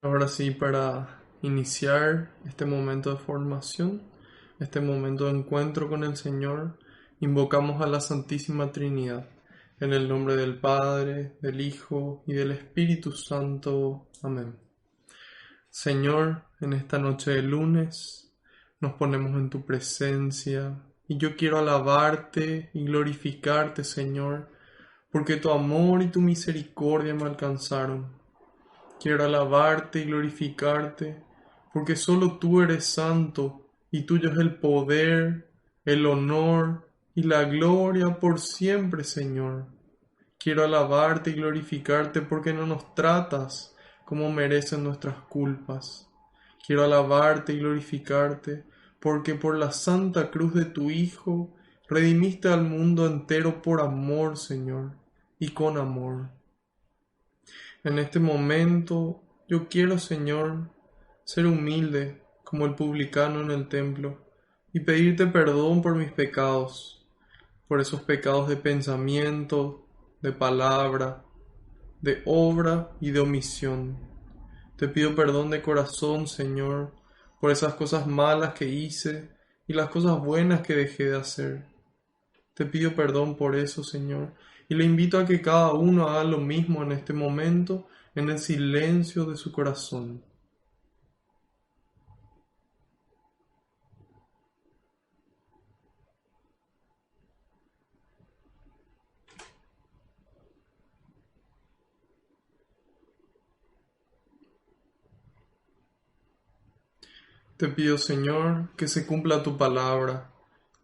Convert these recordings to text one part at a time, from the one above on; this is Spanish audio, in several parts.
Ahora sí, para iniciar este momento de formación, este momento de encuentro con el Señor, invocamos a la Santísima Trinidad, en el nombre del Padre, del Hijo y del Espíritu Santo. Amén. Señor, en esta noche de lunes nos ponemos en tu presencia y yo quiero alabarte y glorificarte, Señor, porque tu amor y tu misericordia me alcanzaron. Quiero alabarte y glorificarte, porque solo tú eres santo, y tuyo es el poder, el honor y la gloria por siempre, Señor. Quiero alabarte y glorificarte porque no nos tratas como merecen nuestras culpas. Quiero alabarte y glorificarte porque por la santa cruz de tu Hijo redimiste al mundo entero por amor, Señor, y con amor. En este momento yo quiero, Señor, ser humilde como el publicano en el templo y pedirte perdón por mis pecados, por esos pecados de pensamiento, de palabra, de obra y de omisión. Te pido perdón de corazón, Señor, por esas cosas malas que hice y las cosas buenas que dejé de hacer. Te pido perdón por eso, Señor, y le invito a que cada uno haga lo mismo en este momento, en el silencio de su corazón. Te pido, Señor, que se cumpla tu palabra.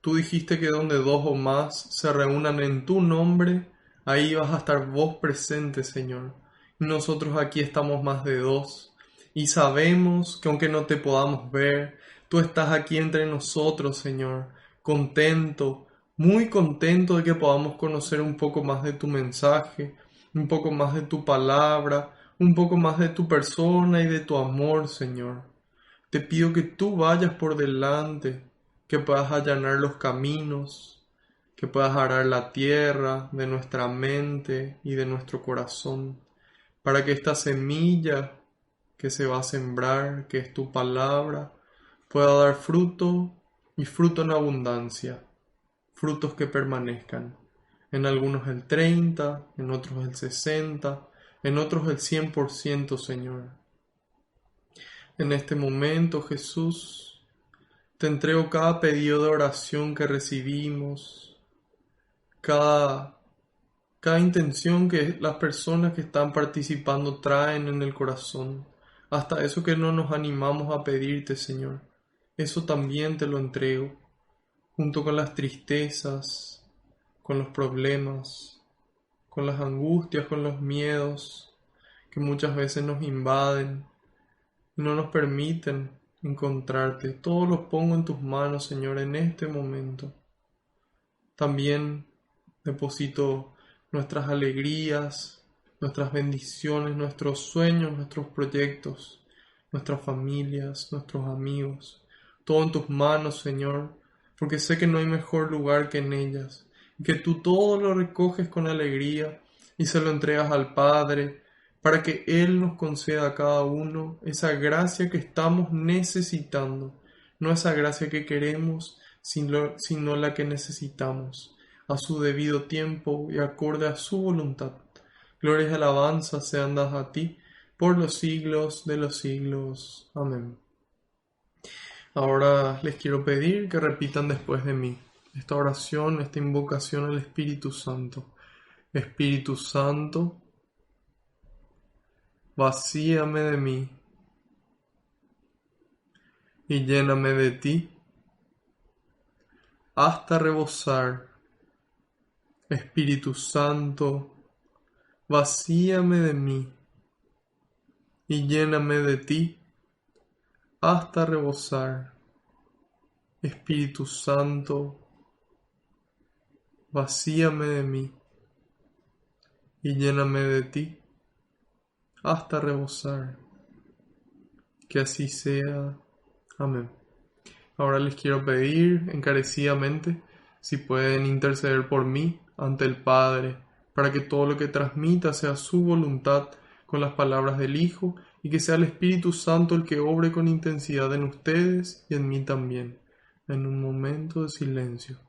Tú dijiste que donde dos o más se reúnan en tu nombre, ahí vas a estar vos presente, Señor. Y nosotros aquí estamos más de dos. Y sabemos que aunque no te podamos ver, tú estás aquí entre nosotros, Señor. Contento, muy contento de que podamos conocer un poco más de tu mensaje, un poco más de tu palabra, un poco más de tu persona y de tu amor, Señor. Te pido que tú vayas por delante, que puedas allanar los caminos, que puedas arar la tierra de nuestra mente y de nuestro corazón, para que esta semilla que se va a sembrar, que es tu palabra, pueda dar fruto y fruto en abundancia, frutos que permanezcan. En algunos el 30, en otros el 60, en otros el 100%, Señor. En este momento, Jesús, te entrego cada pedido de oración que recibimos, cada, cada intención que las personas que están participando traen en el corazón, hasta eso que no nos animamos a pedirte, Señor. Eso también te lo entrego, junto con las tristezas, con los problemas, con las angustias, con los miedos que muchas veces nos invaden y no nos permiten encontrarte. Todo lo pongo en tus manos, Señor, en este momento. También deposito nuestras alegrías, nuestras bendiciones, nuestros sueños, nuestros proyectos, nuestras familias, nuestros amigos. Todo en tus manos, Señor, porque sé que no hay mejor lugar que en ellas, y que tú todo lo recoges con alegría y se lo entregas al Padre, para que Él nos conceda a cada uno esa gracia que estamos necesitando, no esa gracia que queremos, sino la que necesitamos, a su debido tiempo y acorde a su voluntad. Gloria y alabanza sean dadas a ti por los siglos de los siglos. Amén. Ahora les quiero pedir que repitan después de mí esta oración, esta invocación al Espíritu Santo. Espíritu Santo, vacíame de mí y lléname de ti hasta rebosar. Espíritu Santo, vacíame de mí y lléname de ti hasta rebosar. Espíritu Santo, vacíame de mí y lléname de ti hasta rebosar. Que así sea. Amén. Ahora les quiero pedir encarecidamente si pueden interceder por mí ante el Padre, para que todo lo que transmita sea su voluntad con las palabras del Hijo y que sea el Espíritu Santo el que obre con intensidad en ustedes y en mí también, en un momento de silencio.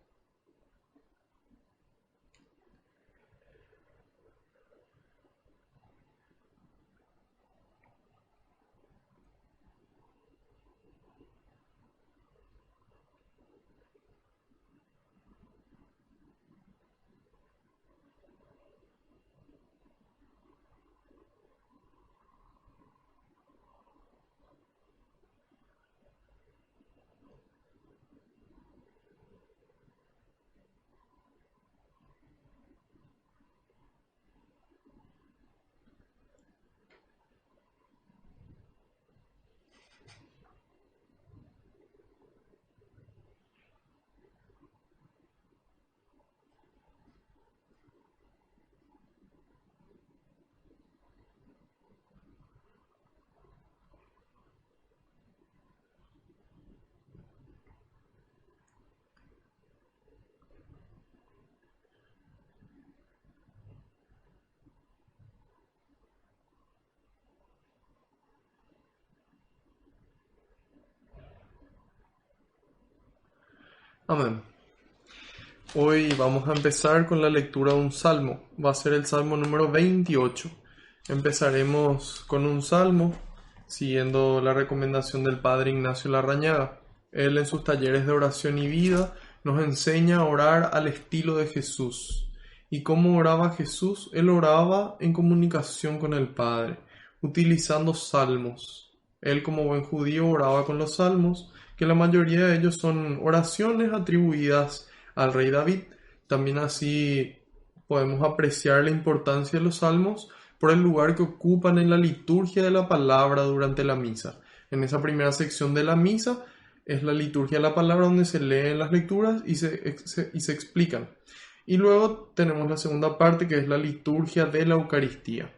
Amén. Hoy vamos a empezar con la lectura de un salmo. Va a ser el salmo número 28. Empezaremos con un salmo, siguiendo la recomendación del padre Ignacio Larrañaga. Él en sus talleres de oración y vida nos enseña a orar al estilo de Jesús. ¿Y cómo oraba Jesús? Él oraba en comunicación con el Padre, utilizando salmos. Él como buen judío oraba con los salmos, que la mayoría de ellos son oraciones atribuidas al rey David. También así podemos apreciar la importancia de los salmos por el lugar que ocupan en la liturgia de la palabra durante la misa. En esa primera sección de la misa es la liturgia de la palabra donde se leen las lecturas y se explican. Y luego tenemos la segunda parte que es la liturgia de la Eucaristía.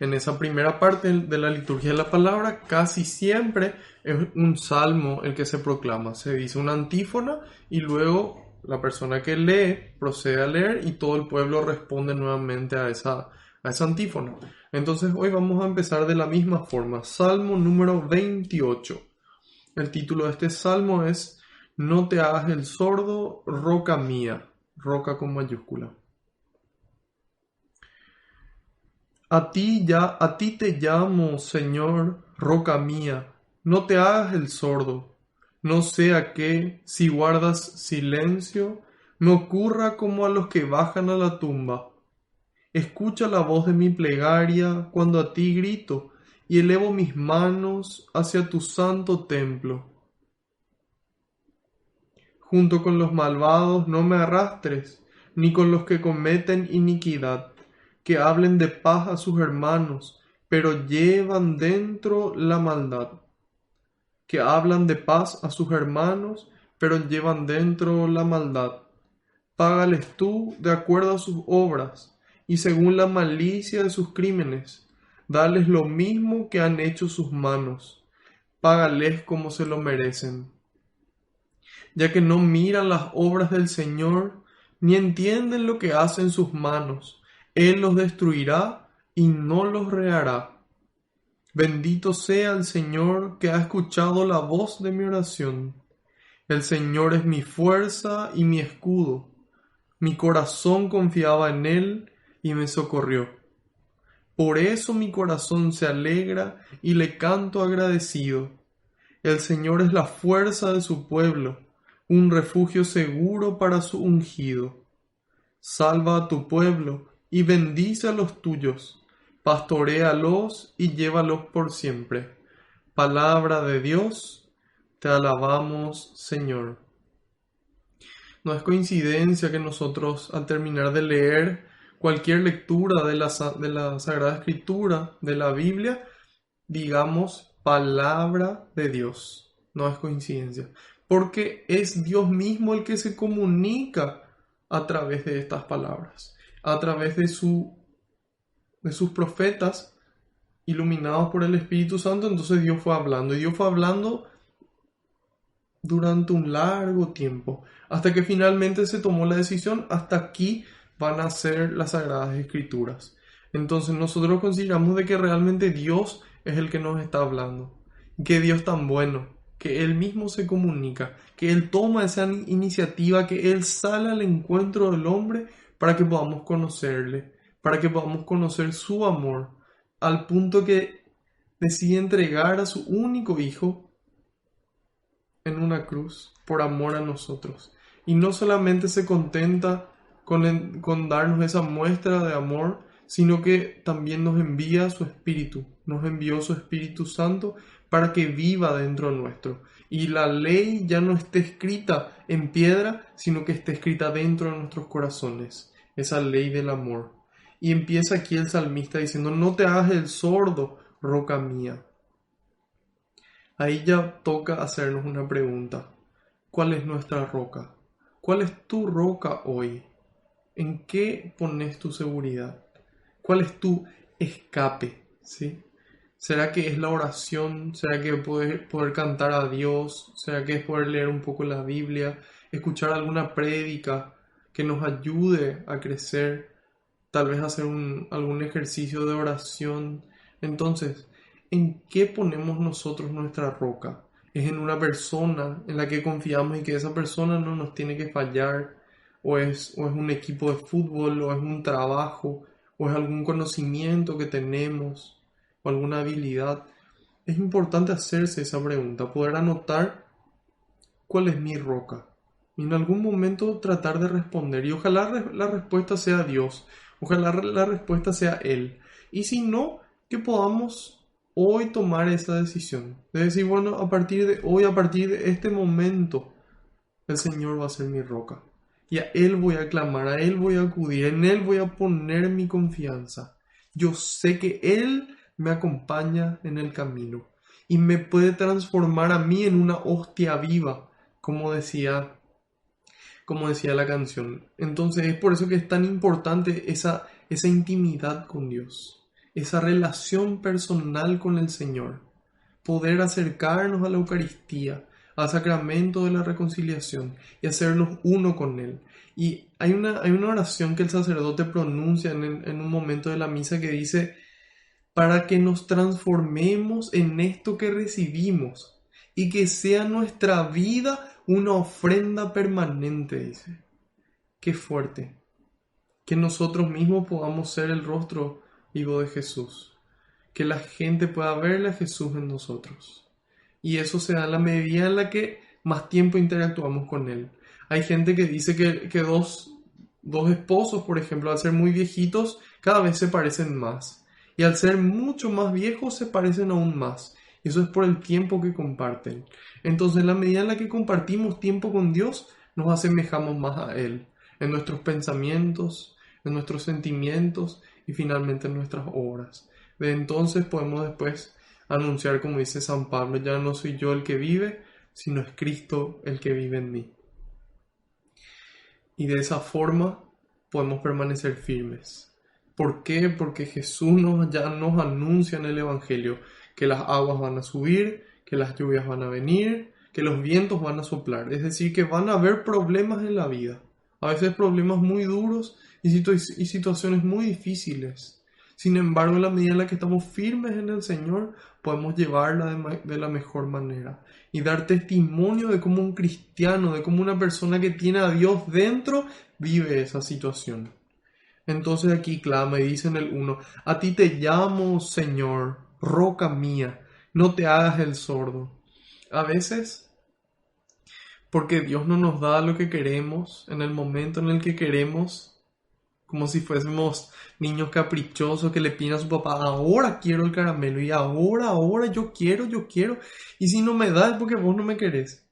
En esa primera parte de la liturgia de la palabra casi siempre es un salmo el que se proclama. Se dice una antífona y luego la persona que lee procede a leer y todo el pueblo responde nuevamente a esa antífona. Entonces hoy vamos a empezar de la misma forma. Salmo número 28. El título de este salmo es No te hagas el sordo, roca mía. Roca con mayúscula. A ti te llamo, Señor, roca mía, no te hagas el sordo, no sea que, si guardas silencio, me ocurra como a los que bajan a la tumba. Escucha la voz de mi plegaria cuando a ti grito y elevo mis manos hacia tu santo templo. Junto con los malvados no me arrastres, ni con los que cometen iniquidad, que hablen de paz a sus hermanos, pero llevan dentro la maldad. Que hablan de paz a sus hermanos, pero llevan dentro la maldad. Págales tú de acuerdo a sus obras, y según la malicia de sus crímenes. Dales lo mismo que han hecho sus manos. Págales como se lo merecen. Ya que no miran las obras del Señor, ni entienden lo que hacen sus manos. Él los destruirá y no los rehará. Bendito sea el Señor que ha escuchado la voz de mi oración. El Señor es mi fuerza y mi escudo. Mi corazón confiaba en Él y me socorrió. Por eso mi corazón se alegra y le canto agradecido. El Señor es la fuerza de su pueblo, un refugio seguro para su ungido. Salva a tu pueblo y bendice a los tuyos. Pastoréalos y llévalos por siempre. Palabra de Dios, te alabamos, Señor. No es coincidencia que nosotros, al terminar de leer cualquier lectura de la Sagrada Escritura, de la Biblia, digamos palabra de Dios. No es coincidencia, porque es Dios mismo el que se comunica a través de estas palabras, a través de sus profetas iluminados por el Espíritu Santo. Entonces Dios fue hablando, y Dios fue hablando durante un largo tiempo, hasta que finalmente se tomó la decisión: hasta aquí van a ser las Sagradas Escrituras. Entonces nosotros consideramos de que realmente Dios es el que nos está hablando. Qué Dios tan bueno, que Él mismo se comunica, que Él toma esa iniciativa, que Él sale al encuentro del hombre para que podamos conocerle, para que podamos conocer su amor, al punto que decide entregar a su único hijo en una cruz por amor a nosotros. Y no solamente se contenta con darnos esa muestra de amor, sino que también nos envía su Espíritu, nos envió su Espíritu Santo para que viva dentro nuestro. Y la ley ya no esté escrita en piedra, sino que esté escrita dentro de nuestros corazones, esa ley del amor. Y empieza aquí el salmista diciendo, no te hagas el sordo, roca mía. Ahí ya toca hacernos una pregunta. ¿Cuál es nuestra roca? ¿Cuál es tu roca hoy? ¿En qué pones tu seguridad? ¿Cuál es tu escape? ¿Sí? ¿Será que es la oración? ¿Será que poder cantar a Dios? ¿Será que es poder leer un poco la Biblia? ¿Escuchar alguna prédica que nos ayude a crecer? Tal vez hacer algún ejercicio de oración. Entonces, ¿en qué ponemos nosotros nuestra roca? ¿Es en una persona en la que confiamos y que esa persona no nos tiene que fallar? ¿O es un equipo de fútbol? ¿O es un trabajo? ¿O es algún conocimiento que tenemos? ¿O alguna habilidad? Es importante hacerse esa pregunta, poder anotar cuál es mi roca. Y en algún momento tratar de responder. Y ojalá la respuesta sea Dios. Ojalá la respuesta sea Él. Y si no, que podamos hoy tomar esa decisión. De decir, bueno, a partir de hoy, a partir de este momento, el Señor va a ser mi roca. Y a Él voy a clamar, a Él voy a acudir, en Él voy a poner mi confianza. Yo sé que Él me acompaña en el camino y me puede transformar a mí en una hostia viva, como decía la canción. Entonces es por eso que es tan importante esa intimidad con Dios, esa relación personal con el Señor, poder acercarnos a la Eucaristía, al sacramento de la reconciliación y hacernos uno con Él. Y hay una oración que el sacerdote pronuncia en un momento de la misa que dice, para que nos transformemos en esto que recibimos y que sea nuestra vida una ofrenda permanente, dice. Qué fuerte. Que nosotros mismos podamos ser el rostro vivo de Jesús. Que la gente pueda verle a Jesús en nosotros. Y eso se da en la medida en la que más tiempo interactuamos con Él. Hay gente que dice que dos esposos, por ejemplo, al ser muy viejitos, cada vez se parecen más. Y al ser mucho más viejos, se parecen aún más. Y eso es por el tiempo que comparten. Entonces, en la medida en la que compartimos tiempo con Dios, nos asemejamos más a Él. En nuestros pensamientos, en nuestros sentimientos y finalmente en nuestras obras. De entonces podemos después anunciar, como dice San Pablo, ya no soy yo el que vive, sino es Cristo el que vive en mí. Y de esa forma podemos permanecer firmes. ¿Por qué? Porque Jesús ya nos anuncia en el Evangelio que las aguas van a subir, que las lluvias van a venir, que los vientos van a soplar. Es decir, que van a haber problemas en la vida. A veces problemas muy duros y situaciones muy difíciles. Sin embargo, en la medida en la que estamos firmes en el Señor, podemos llevarla de la mejor manera y dar testimonio de cómo un cristiano, de cómo una persona que tiene a Dios dentro, vive esa situación. Entonces aquí clama y dice en el 1, a ti te llamo, Señor, roca mía, no te hagas el sordo. A veces, porque Dios no nos da lo que queremos en el momento en el que queremos, como si fuésemos niños caprichosos que le piden a su papá, ahora quiero el caramelo y ahora yo quiero. Y si no me da es porque vos no me querés.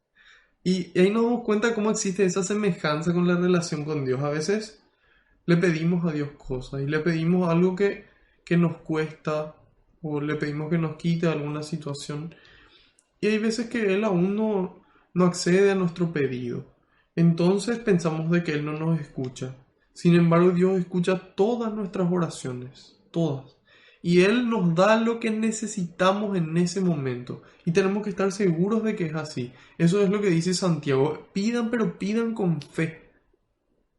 Y ahí nos damos cuenta cómo existe esa semejanza con la relación con Dios. A veces le pedimos a Dios cosas y le pedimos algo que nos cuesta o le pedimos que nos quite alguna situación. Y hay veces que Él aún no accede a nuestro pedido. Entonces pensamos de que Él no nos escucha. Sin embargo, Dios escucha todas nuestras oraciones, todas. Y Él nos da lo que necesitamos en ese momento. Y tenemos que estar seguros de que es así. Eso es lo que dice Santiago. Pidan, pero pidan con fe.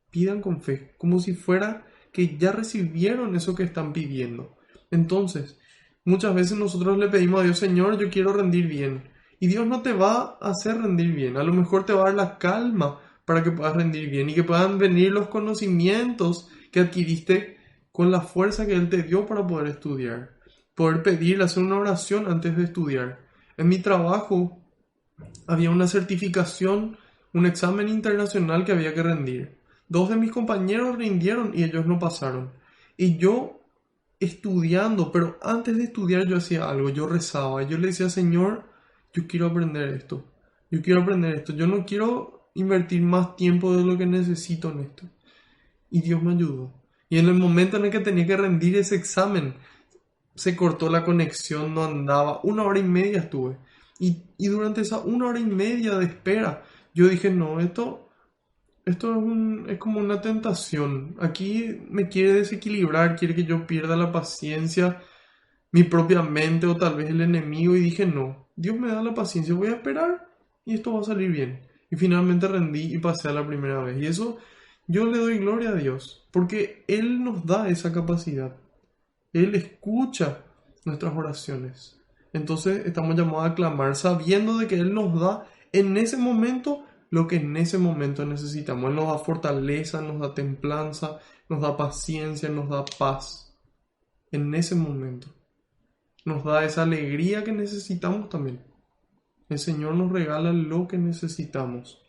Pidan con fe, como si fuera que ya recibieron eso que están pidiendo. Entonces, Muchas veces nosotros le pedimos a Dios, Señor, yo quiero rendir bien. Y Dios no te va a hacer rendir bien. A lo mejor te va a dar la calma para que puedas rendir bien y que puedan venir los conocimientos que adquiriste con la fuerza que Él te dio para poder estudiar. Poder pedir, hacer una oración antes de estudiar. En mi trabajo había una certificación, un examen internacional que había que rendir. Dos de mis compañeros rindieron y ellos no pasaron. Y yo estudiando, pero antes de estudiar yo hacía algo, yo rezaba, yo le decía, Señor, yo quiero aprender esto, yo quiero aprender esto, yo no quiero invertir más tiempo de lo que necesito en esto. Y Dios me ayudó. Y en el momento en el que tenía que rendir ese examen, se cortó la conexión, no andaba, 1 hora y media estuve. Y durante esa 1 hora y media de espera, yo dije, no, esto es como una tentación. Aquí me quiere desequilibrar, quiere que yo pierda la paciencia, mi propia mente o tal vez el enemigo. Y dije, no, Dios me da la paciencia, voy a esperar y esto va a salir bien. Y finalmente rendí y pasé a la primera vez. Y eso yo le doy gloria a Dios, porque Él nos da esa capacidad. Él escucha nuestras oraciones. Entonces estamos llamados a clamar sabiendo de que Él nos da en ese momento lo que en ese momento necesitamos. Él nos da fortaleza, nos da templanza, nos da paciencia, nos da paz. En ese momento. Nos da esa alegría que necesitamos también. El Señor nos regala lo que necesitamos.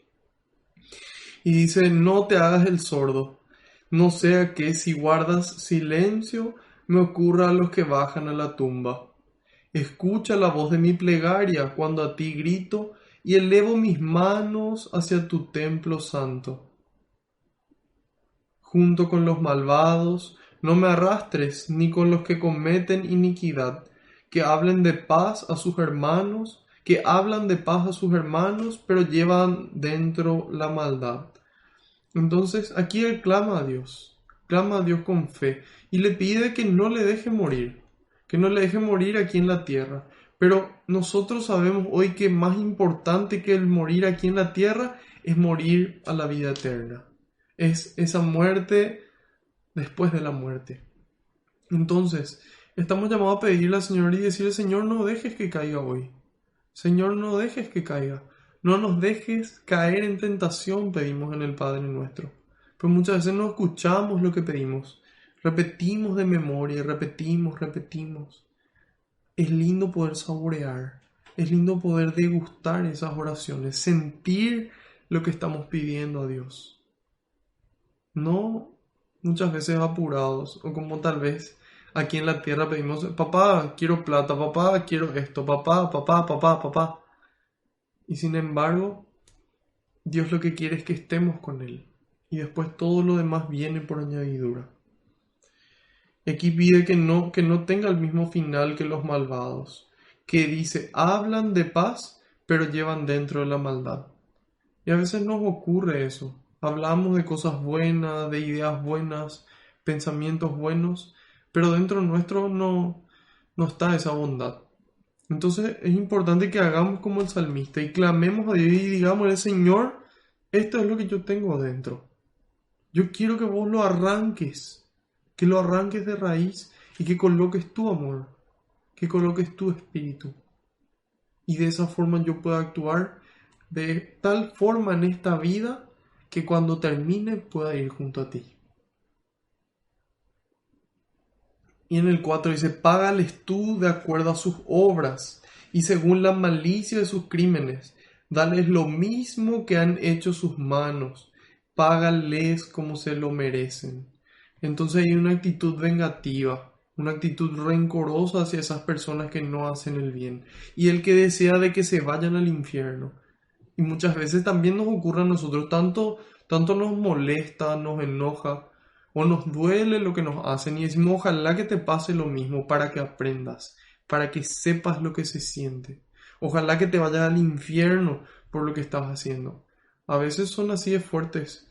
Y dice, no te hagas el sordo. No sea que si guardas silencio, me ocurra a los que bajan a la tumba. Escucha la voz de mi plegaria cuando a ti grito y elevo mis manos hacia tu templo santo. Junto con los malvados, no me arrastres ni con los que cometen iniquidad, que hablen de paz a sus hermanos, que hablan de paz a sus hermanos, pero llevan dentro la maldad. Entonces aquí él clama a Dios con fe y le pide que no le deje morir, que no le deje morir aquí en la tierra. Pero nosotros sabemos hoy que más importante que el morir aquí en la tierra es morir a la vida eterna. Es esa muerte después de la muerte. Entonces, estamos llamados a pedirle al Señor y decirle, Señor, no dejes que caiga hoy. Señor, no dejes que caiga. No nos dejes caer en tentación, pedimos en el Padre nuestro. Pero muchas veces no escuchamos lo que pedimos. Repetimos de memoria, repetimos. Es lindo poder saborear. Es lindo poder degustar esas oraciones. Sentir lo que estamos pidiendo a Dios. No muchas veces apurados. O como tal vez aquí en la tierra pedimos, papá, quiero plata, papá, quiero esto, papá. Y sin embargo, Dios lo que quiere es que estemos con Él. Y después todo lo demás viene por añadidura. Aquí pide que no tenga el mismo final que los malvados. Que dice, hablan de paz, pero llevan dentro de la maldad. Y a veces nos ocurre eso. Hablamos de cosas buenas, de ideas buenas, pensamientos buenos, pero dentro nuestro no está esa bondad. Entonces es importante que hagamos como el salmista y clamemos a Dios y digamos, Señor, esto es lo que yo tengo dentro. Yo quiero que vos lo arranques, que lo arranques de raíz y que coloques tu amor, que coloques tu espíritu. Y de esa forma yo pueda actuar de tal forma en esta vida que cuando termine pueda ir junto a ti. Y en el 4 dice, págales tú de acuerdo a sus obras y según la malicia de sus crímenes. Dales lo mismo que han hecho sus manos. Págales como se lo merecen. Entonces hay una actitud vengativa, una actitud rencorosa hacia esas personas que no hacen el bien. Y el que desea de que se vayan al infierno. Y muchas veces también nos ocurre a nosotros, tanto nos molesta, nos enoja, o nos duele lo que nos hacen y decimos, ojalá que te pase lo mismo para que aprendas, para que sepas lo que se siente. Ojalá que te vayas al infierno por lo que estás haciendo. A veces son así de fuertes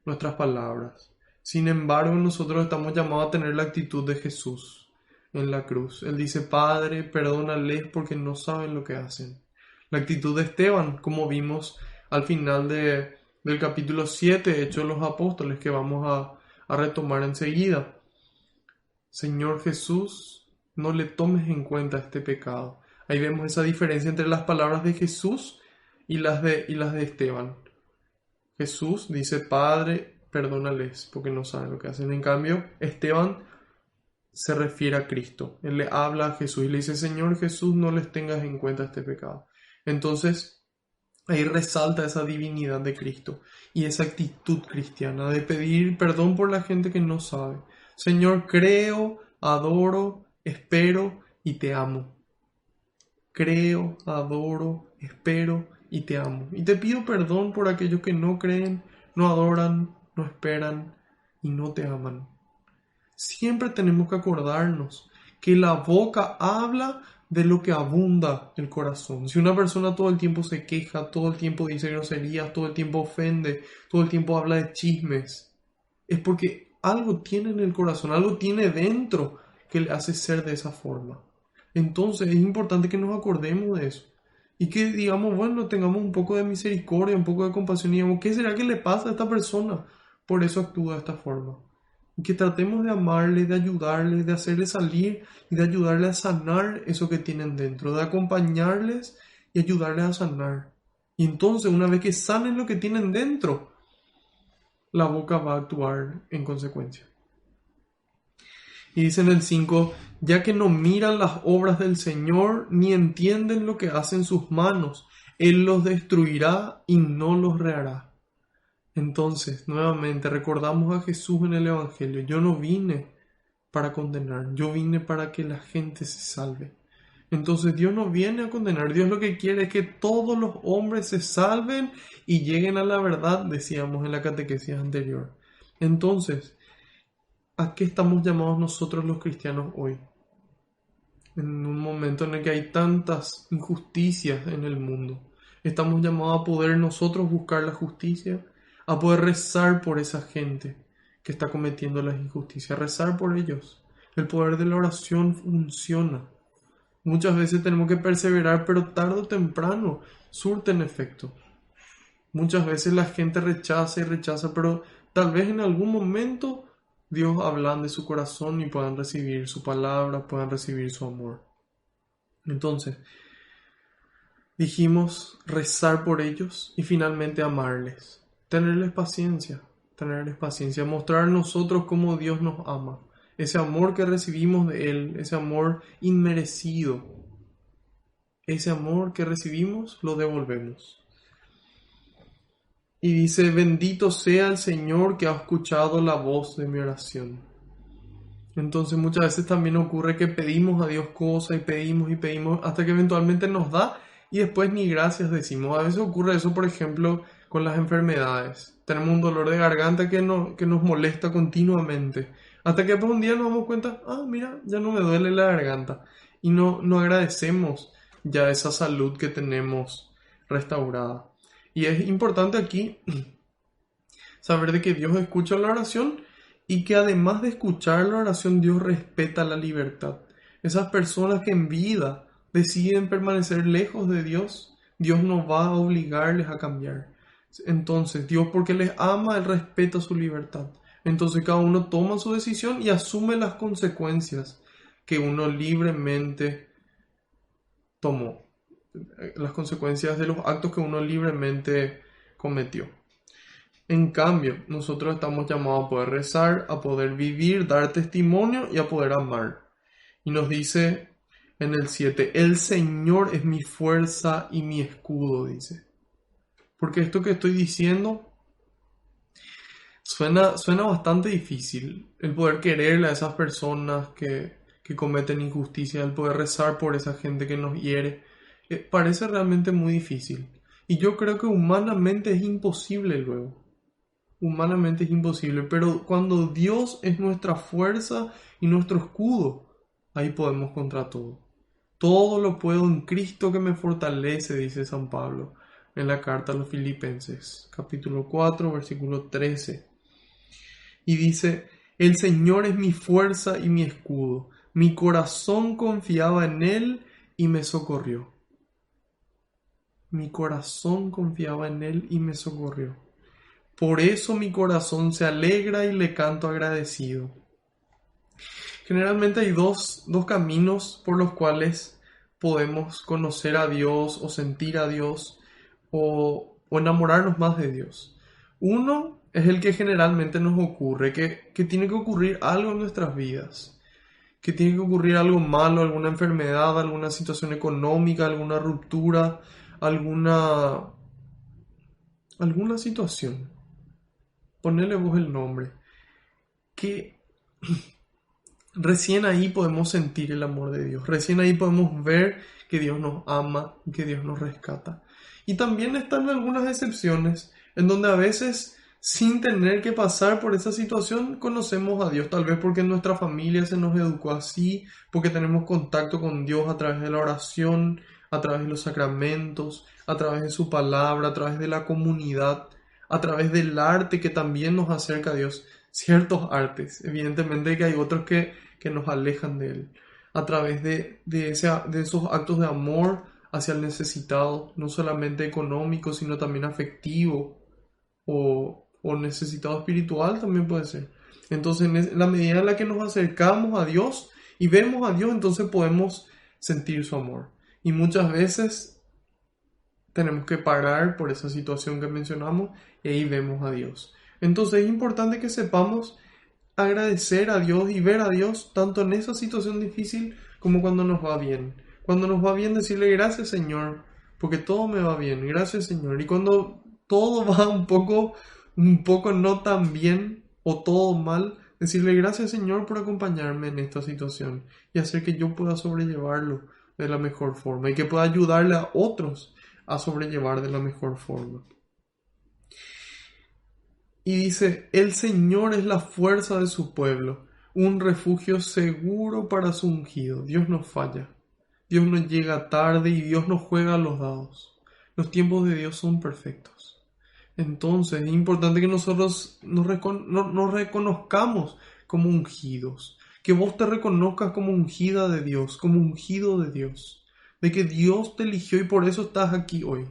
nuestras palabras. Sin embargo, nosotros estamos llamados a tener la actitud de Jesús en la cruz. Él dice, Padre, perdónales porque no saben lo que hacen. La actitud de Esteban, como vimos al final del capítulo 7, Hechos de los Apóstoles, que vamos a retomar enseguida. Señor Jesús, no le tomes en cuenta este pecado. Ahí vemos esa diferencia entre las palabras de Jesús y las de Esteban. Jesús dice, Padre, perdónales porque no saben lo que hacen. En cambio, Esteban se refiere a Cristo. Él le habla a Jesús y le dice, Señor Jesús, no les tengas en cuenta este pecado. Entonces, ahí resalta esa divinidad de Cristo y esa actitud cristiana de pedir perdón por la gente que no sabe. Señor, creo, adoro, espero y te amo. Creo, adoro, espero y te amo. Y te pido perdón por aquellos que no creen, no adoran, no esperan y no te aman. Siempre tenemos que acordarnos que la boca habla de lo que abunda el corazón. Si una persona todo el tiempo se queja, todo el tiempo dice groserías, todo el tiempo ofende, todo el tiempo habla de chismes, es porque algo tiene en el corazón, algo tiene dentro que le hace ser de esa forma. Entonces es importante que nos acordemos de eso y que digamos, bueno, tengamos un poco de misericordia, un poco de compasión y digamos, ¿qué será que le pasa a esta persona? Por eso actúa de esta forma. Y que tratemos de amarle, de ayudarle, de hacerle salir y de ayudarle a sanar eso que tienen dentro, de acompañarles y ayudarles a sanar. Y entonces, una vez que sanen lo que tienen dentro, la boca va a actuar en consecuencia. Y dice en el 5, ya que no miran las obras del Señor ni entienden lo que hacen sus manos, Él los destruirá y no los rehará. Entonces, nuevamente, recordamos a Jesús en el Evangelio. Yo no vine para condenar, yo vine para que la gente se salve. Entonces, Dios no viene a condenar. Dios lo que quiere es que todos los hombres se salven y lleguen a la verdad, decíamos en la catequesis anterior. Entonces, ¿a qué estamos llamados nosotros los cristianos hoy? En un momento en el que hay tantas injusticias en el mundo, estamos llamados a poder nosotros buscar la justicia, a poder rezar por esa gente que está cometiendo las injusticias, rezar por ellos. El poder de la oración funciona. Muchas veces tenemos que perseverar, pero tarde o temprano surten efecto. Muchas veces la gente rechaza y rechaza, pero tal vez en algún momento Dios ablande su corazón y puedan recibir su palabra, puedan recibir su amor. Entonces, dijimos rezar por ellos y finalmente amarles, tenerles paciencia, mostrar a nosotros cómo Dios nos ama, ese amor que recibimos de Él, ese amor inmerecido, ese amor que recibimos lo devolvemos. Y dice, bendito sea el Señor que ha escuchado la voz de mi oración. Entonces muchas veces también ocurre que pedimos a Dios cosas y pedimos hasta que eventualmente nos da y después ni gracias decimos. A veces ocurre eso, por ejemplo, con las enfermedades. Tenemos un dolor de garganta que nos molesta continuamente. Hasta que pues un día nos damos cuenta, mira, ya no me duele la garganta. Y no agradecemos ya esa salud que tenemos restaurada. Y es importante aquí saber de que Dios escucha la oración y que además de escuchar la oración, Dios respeta la libertad. Esas personas que en vida deciden permanecer lejos de Dios, Dios no va a obligarles a cambiar. Entonces, Dios, porque les ama, Él respeta su libertad. Entonces cada uno toma su decisión y asume las consecuencias que uno libremente tomó. Las consecuencias de los actos que uno libremente cometió. En cambio, nosotros estamos llamados a poder rezar, a poder vivir, dar testimonio y a poder amar. Y nos dice en el 7, el Señor es mi fuerza y mi escudo, dice. Porque esto que estoy diciendo suena bastante difícil. El poder quererle a esas personas que cometen injusticia, el poder rezar por esa gente que nos hiere. Parece realmente muy difícil. Y yo creo que humanamente es imposible luego. Humanamente es imposible. Pero cuando Dios es nuestra fuerza y nuestro escudo, ahí podemos contra todo. Todo lo puedo en Cristo que me fortalece, dice San Pablo en la carta a los Filipenses, capítulo 4, versículo 13. Y dice, el Señor es mi fuerza y mi escudo. Mi corazón confiaba en Él y me socorrió. Mi corazón confiaba en Él y me socorrió. Por eso mi corazón se alegra y le canto agradecido. Generalmente hay dos caminos por los cuales podemos conocer a Dios o sentir a Dios o enamorarnos más de Dios. Uno es el que generalmente nos ocurre, que tiene que ocurrir algo en nuestras vidas, que tiene que ocurrir algo malo, alguna enfermedad, alguna situación económica, alguna ruptura, alguna situación. Ponele vos el nombre. Que recién ahí podemos sentir el amor de Dios. Recién ahí podemos ver que Dios nos ama y que Dios nos rescata. Y también están algunas excepciones en donde a veces, sin tener que pasar por esa situación, conocemos a Dios. Tal vez porque en nuestra familia se nos educó así, porque tenemos contacto con Dios a través de la oración, a través de los sacramentos, a través de su palabra, a través de la comunidad, a través del arte que también nos acerca a Dios. Ciertos artes, evidentemente que hay otros que nos alejan de Él, a través de esos actos de amor hacia el necesitado, no solamente económico, sino también afectivo o necesitado espiritual también puede ser. Entonces, en la medida en la que nos acercamos a Dios y vemos a Dios, entonces podemos sentir su amor. Y muchas veces tenemos que parar por esa situación que mencionamos y ahí vemos a Dios. Entonces es importante que sepamos agradecer a Dios y ver a Dios tanto en esa situación difícil como cuando nos va bien. Cuando nos va bien decirle gracias Señor, porque todo me va bien, gracias Señor. Y cuando todo va un poco no tan bien o todo mal, decirle gracias Señor por acompañarme en esta situación y hacer que yo pueda sobrellevarlo de la mejor forma y que pueda ayudarle a otros a sobrellevar de la mejor forma. Y dice, el Señor es la fuerza de su pueblo, un refugio seguro para su ungido. Dios no falla, Dios no llega tarde y Dios no juega a los dados. Los tiempos de Dios son perfectos. Entonces es importante que nosotros nos reconozcamos como ungidos, que vos te reconozcas como ungida de Dios, como ungido de Dios, de que Dios te eligió y por eso estás aquí hoy.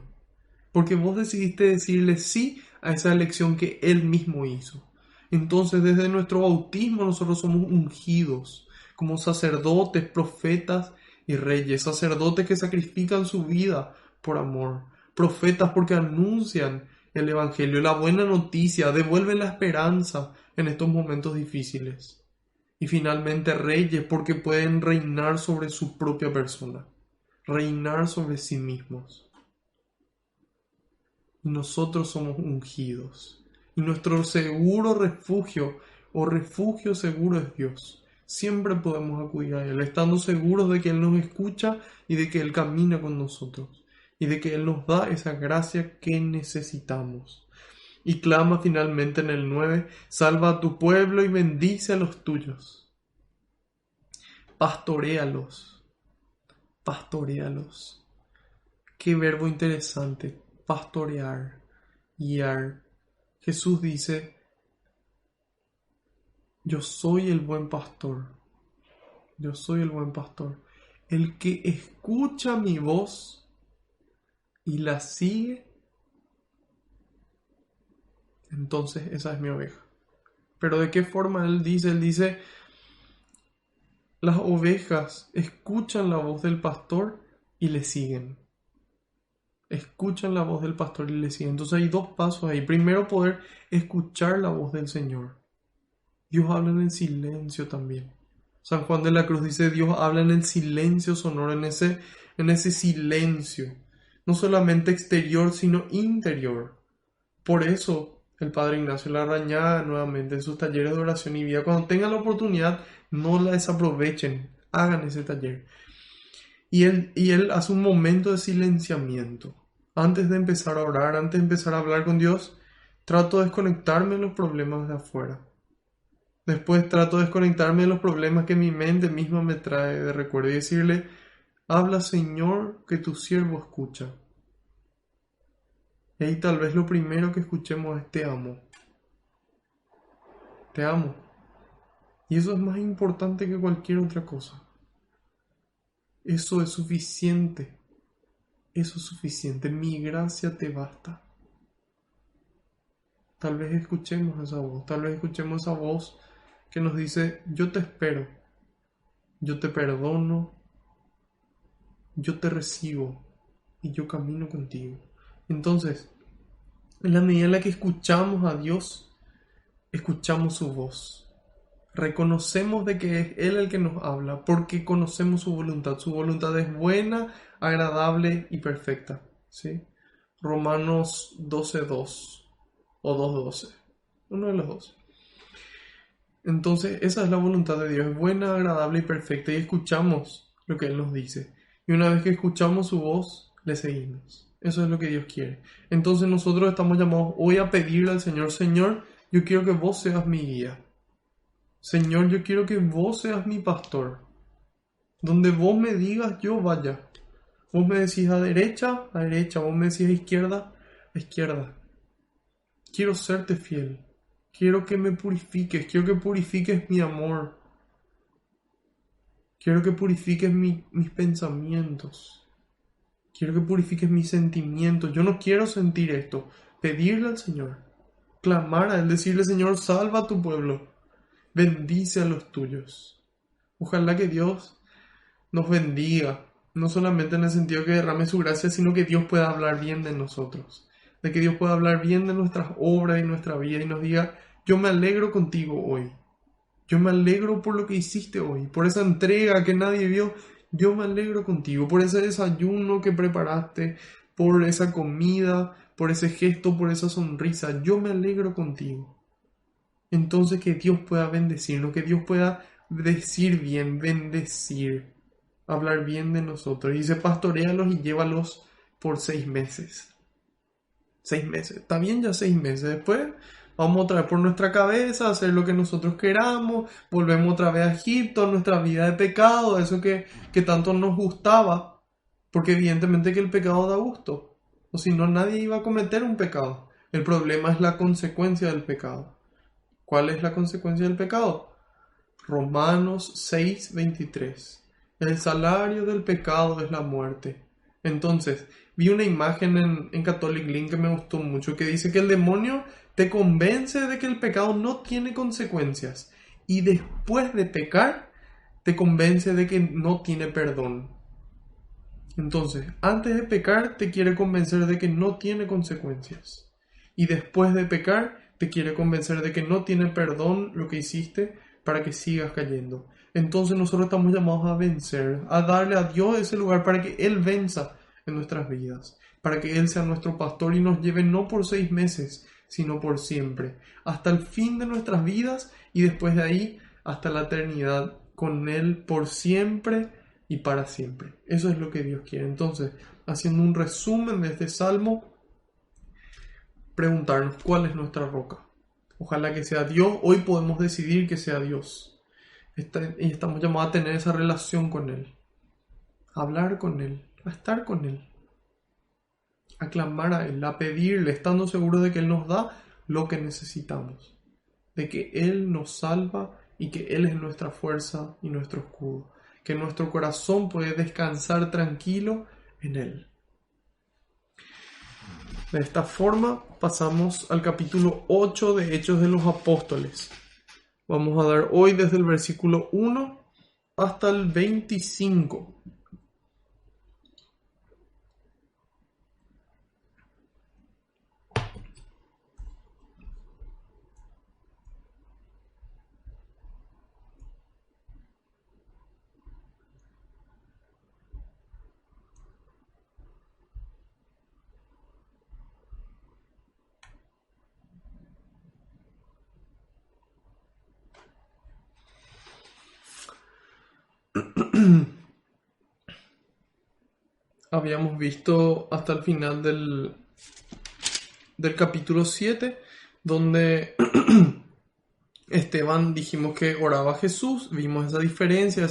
Porque vos decidiste decirle sí a esa elección que Él mismo hizo. Entonces, desde nuestro bautismo nosotros somos ungidos como sacerdotes, profetas y reyes. Sacerdotes que sacrifican su vida por amor. Profetas porque anuncian el Evangelio, la buena noticia, devuelven la esperanza en estos momentos difíciles. Y finalmente reyes porque pueden reinar sobre su propia persona, reinar sobre sí mismos. Nosotros somos ungidos. Y nuestro seguro refugio o refugio seguro es Dios. Siempre podemos acudir a Él, estando seguros de que Él nos escucha y de que Él camina con nosotros. Y de que Él nos da esa gracia que necesitamos. Y clama finalmente en el 9, salva a tu pueblo y bendice a los tuyos. Pastoréalos, pastoréalos. Qué verbo interesante, pastorear, guiar. Jesús dice, yo soy el buen pastor, yo soy el buen pastor. El que escucha mi voz y la sigue, entonces esa es mi oveja. Pero ¿de qué forma Él dice? Él dice, las ovejas escuchan la voz del pastor y le siguen. Escuchan la voz del pastor y le siguen. Entonces hay dos pasos ahí. Primero, poder escuchar la voz del Señor. Dios habla en el silencio también. San Juan de la Cruz dice, Dios habla en el silencio sonoro, en ese silencio. No solamente exterior, sino interior. Por eso el Padre Ignacio Larrañaga nuevamente en sus talleres de oración y vida, cuando tengan la oportunidad, no la desaprovechen, hagan ese taller. Y él hace un momento de silenciamiento. Antes de empezar a orar, antes de empezar a hablar con Dios, trato de desconectarme de los problemas de afuera. Después trato de desconectarme de los problemas que mi mente misma me trae de recuerdo y decirle, habla Señor, que tu siervo escucha. Y ahí tal vez lo primero que escuchemos es te amo. Te amo. Y eso es más importante que cualquier otra cosa. Eso es suficiente. Eso es suficiente. Mi gracia te basta. Tal vez escuchemos esa voz. Tal vez escuchemos esa voz que nos dice, yo te espero. yo te perdono, yo te recibo y yo camino contigo. Entonces, en la medida en la que escuchamos a Dios, escuchamos su voz. Reconocemos de que es Él el que nos habla, porque conocemos su voluntad. Su voluntad es buena, agradable y perfecta. ¿Sí? Romanos 12:2 o 2:12. Uno de los dos. Entonces, esa es la voluntad de Dios. Es buena, agradable y perfecta. Y escuchamos lo que Él nos dice. Y una vez que escuchamos su voz, le seguimos. Eso es lo que Dios quiere. Entonces nosotros estamos llamados hoy a pedirle al Señor: Señor, yo quiero que vos seas mi guía. Señor, yo quiero que vos seas mi pastor. Donde vos me digas, yo vaya. Vos me decís a derecha, a derecha. Vos me decís a izquierda, a izquierda. Quiero serte fiel. Quiero que me purifiques. Quiero que purifiques mi amor. Quiero que purifiques mis pensamientos. Quiero que purifiques mis sentimientos. Yo no quiero sentir esto. Pedirle al Señor. Clamar a Él. Decirle: Señor, salva a tu pueblo. Bendice a los tuyos. Ojalá que Dios nos bendiga, no solamente en el sentido de que derrame su gracia, sino que Dios pueda hablar bien de nosotros, de que Dios pueda hablar bien de nuestras obras y nuestra vida y nos diga: yo me alegro contigo hoy, yo me alegro por lo que hiciste hoy, por esa entrega que nadie vio, yo me alegro contigo, por ese desayuno que preparaste, por esa comida, por ese gesto, por esa sonrisa, yo me alegro contigo. Entonces que Dios pueda bendecirnos, que Dios pueda decir bien, bendecir, hablar bien de nosotros. Y dice: pastoréalos y llévalos por 6 meses. 6 meses. Está bien ya 6 meses. Después vamos otra vez por nuestra cabeza, hacer lo que nosotros queramos. Volvemos otra vez a Egipto, a nuestra vida de pecado, eso que tanto nos gustaba. Porque evidentemente que el pecado da gusto. O si no, nadie iba a cometer un pecado. El problema es la consecuencia del pecado. ¿Cuál es la consecuencia del pecado? Romanos 6:23. El salario del pecado es la muerte. Entonces, vi una imagen en Catholic Link que me gustó mucho, que dice que el demonio te convence de que el pecado no tiene consecuencias y después de pecar te convence de que no tiene perdón. Entonces, antes de pecar te quiere convencer de que no tiene consecuencias y después de pecar te quiere convencer de que no tiene perdón lo que hiciste para que sigas cayendo. Entonces nosotros estamos llamados a vencer, a darle a Dios ese lugar para que Él venza en nuestras vidas, para que Él sea nuestro pastor y nos lleve no por 6 meses, sino por siempre, hasta el fin de nuestras vidas y después de ahí hasta la eternidad con Él por siempre y para siempre. Eso es lo que Dios quiere. Entonces, haciendo un resumen de este salmo, preguntarnos: ¿cuál es nuestra roca? Ojalá que sea Dios. Hoy podemos decidir que sea Dios. Y estamos llamados a tener esa relación con Él, a hablar con Él, a estar con Él, a clamar a Él, a pedirle, estando seguros de que Él nos da lo que necesitamos, de que Él nos salva y que Él es nuestra fuerza y nuestro escudo, que nuestro corazón puede descansar tranquilo en Él. De esta forma pasamos al capítulo 8 de Hechos de los Apóstoles. Vamos a dar hoy desde el versículo 1 hasta el 25. Habíamos visto hasta el final del capítulo 7, donde Esteban dijimos que oraba a Jesús, vimos esa diferencia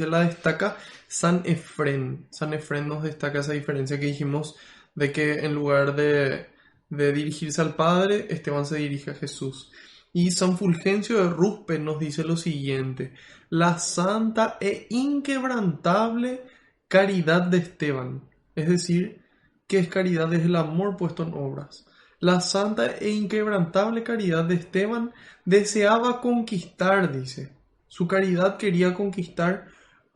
la destaca San Efrén. San Efrén nos destaca esa diferencia que dijimos de que en lugar de dirigirse al Padre, Esteban se dirige a Jesús. Y San Fulgencio de Ruspe nos dice lo siguiente: la santa e inquebrantable caridad de Esteban. Es decir, ¿qué es caridad? Es el amor puesto en obras. La santa e inquebrantable caridad de Esteban deseaba conquistar, dice. Su caridad quería conquistar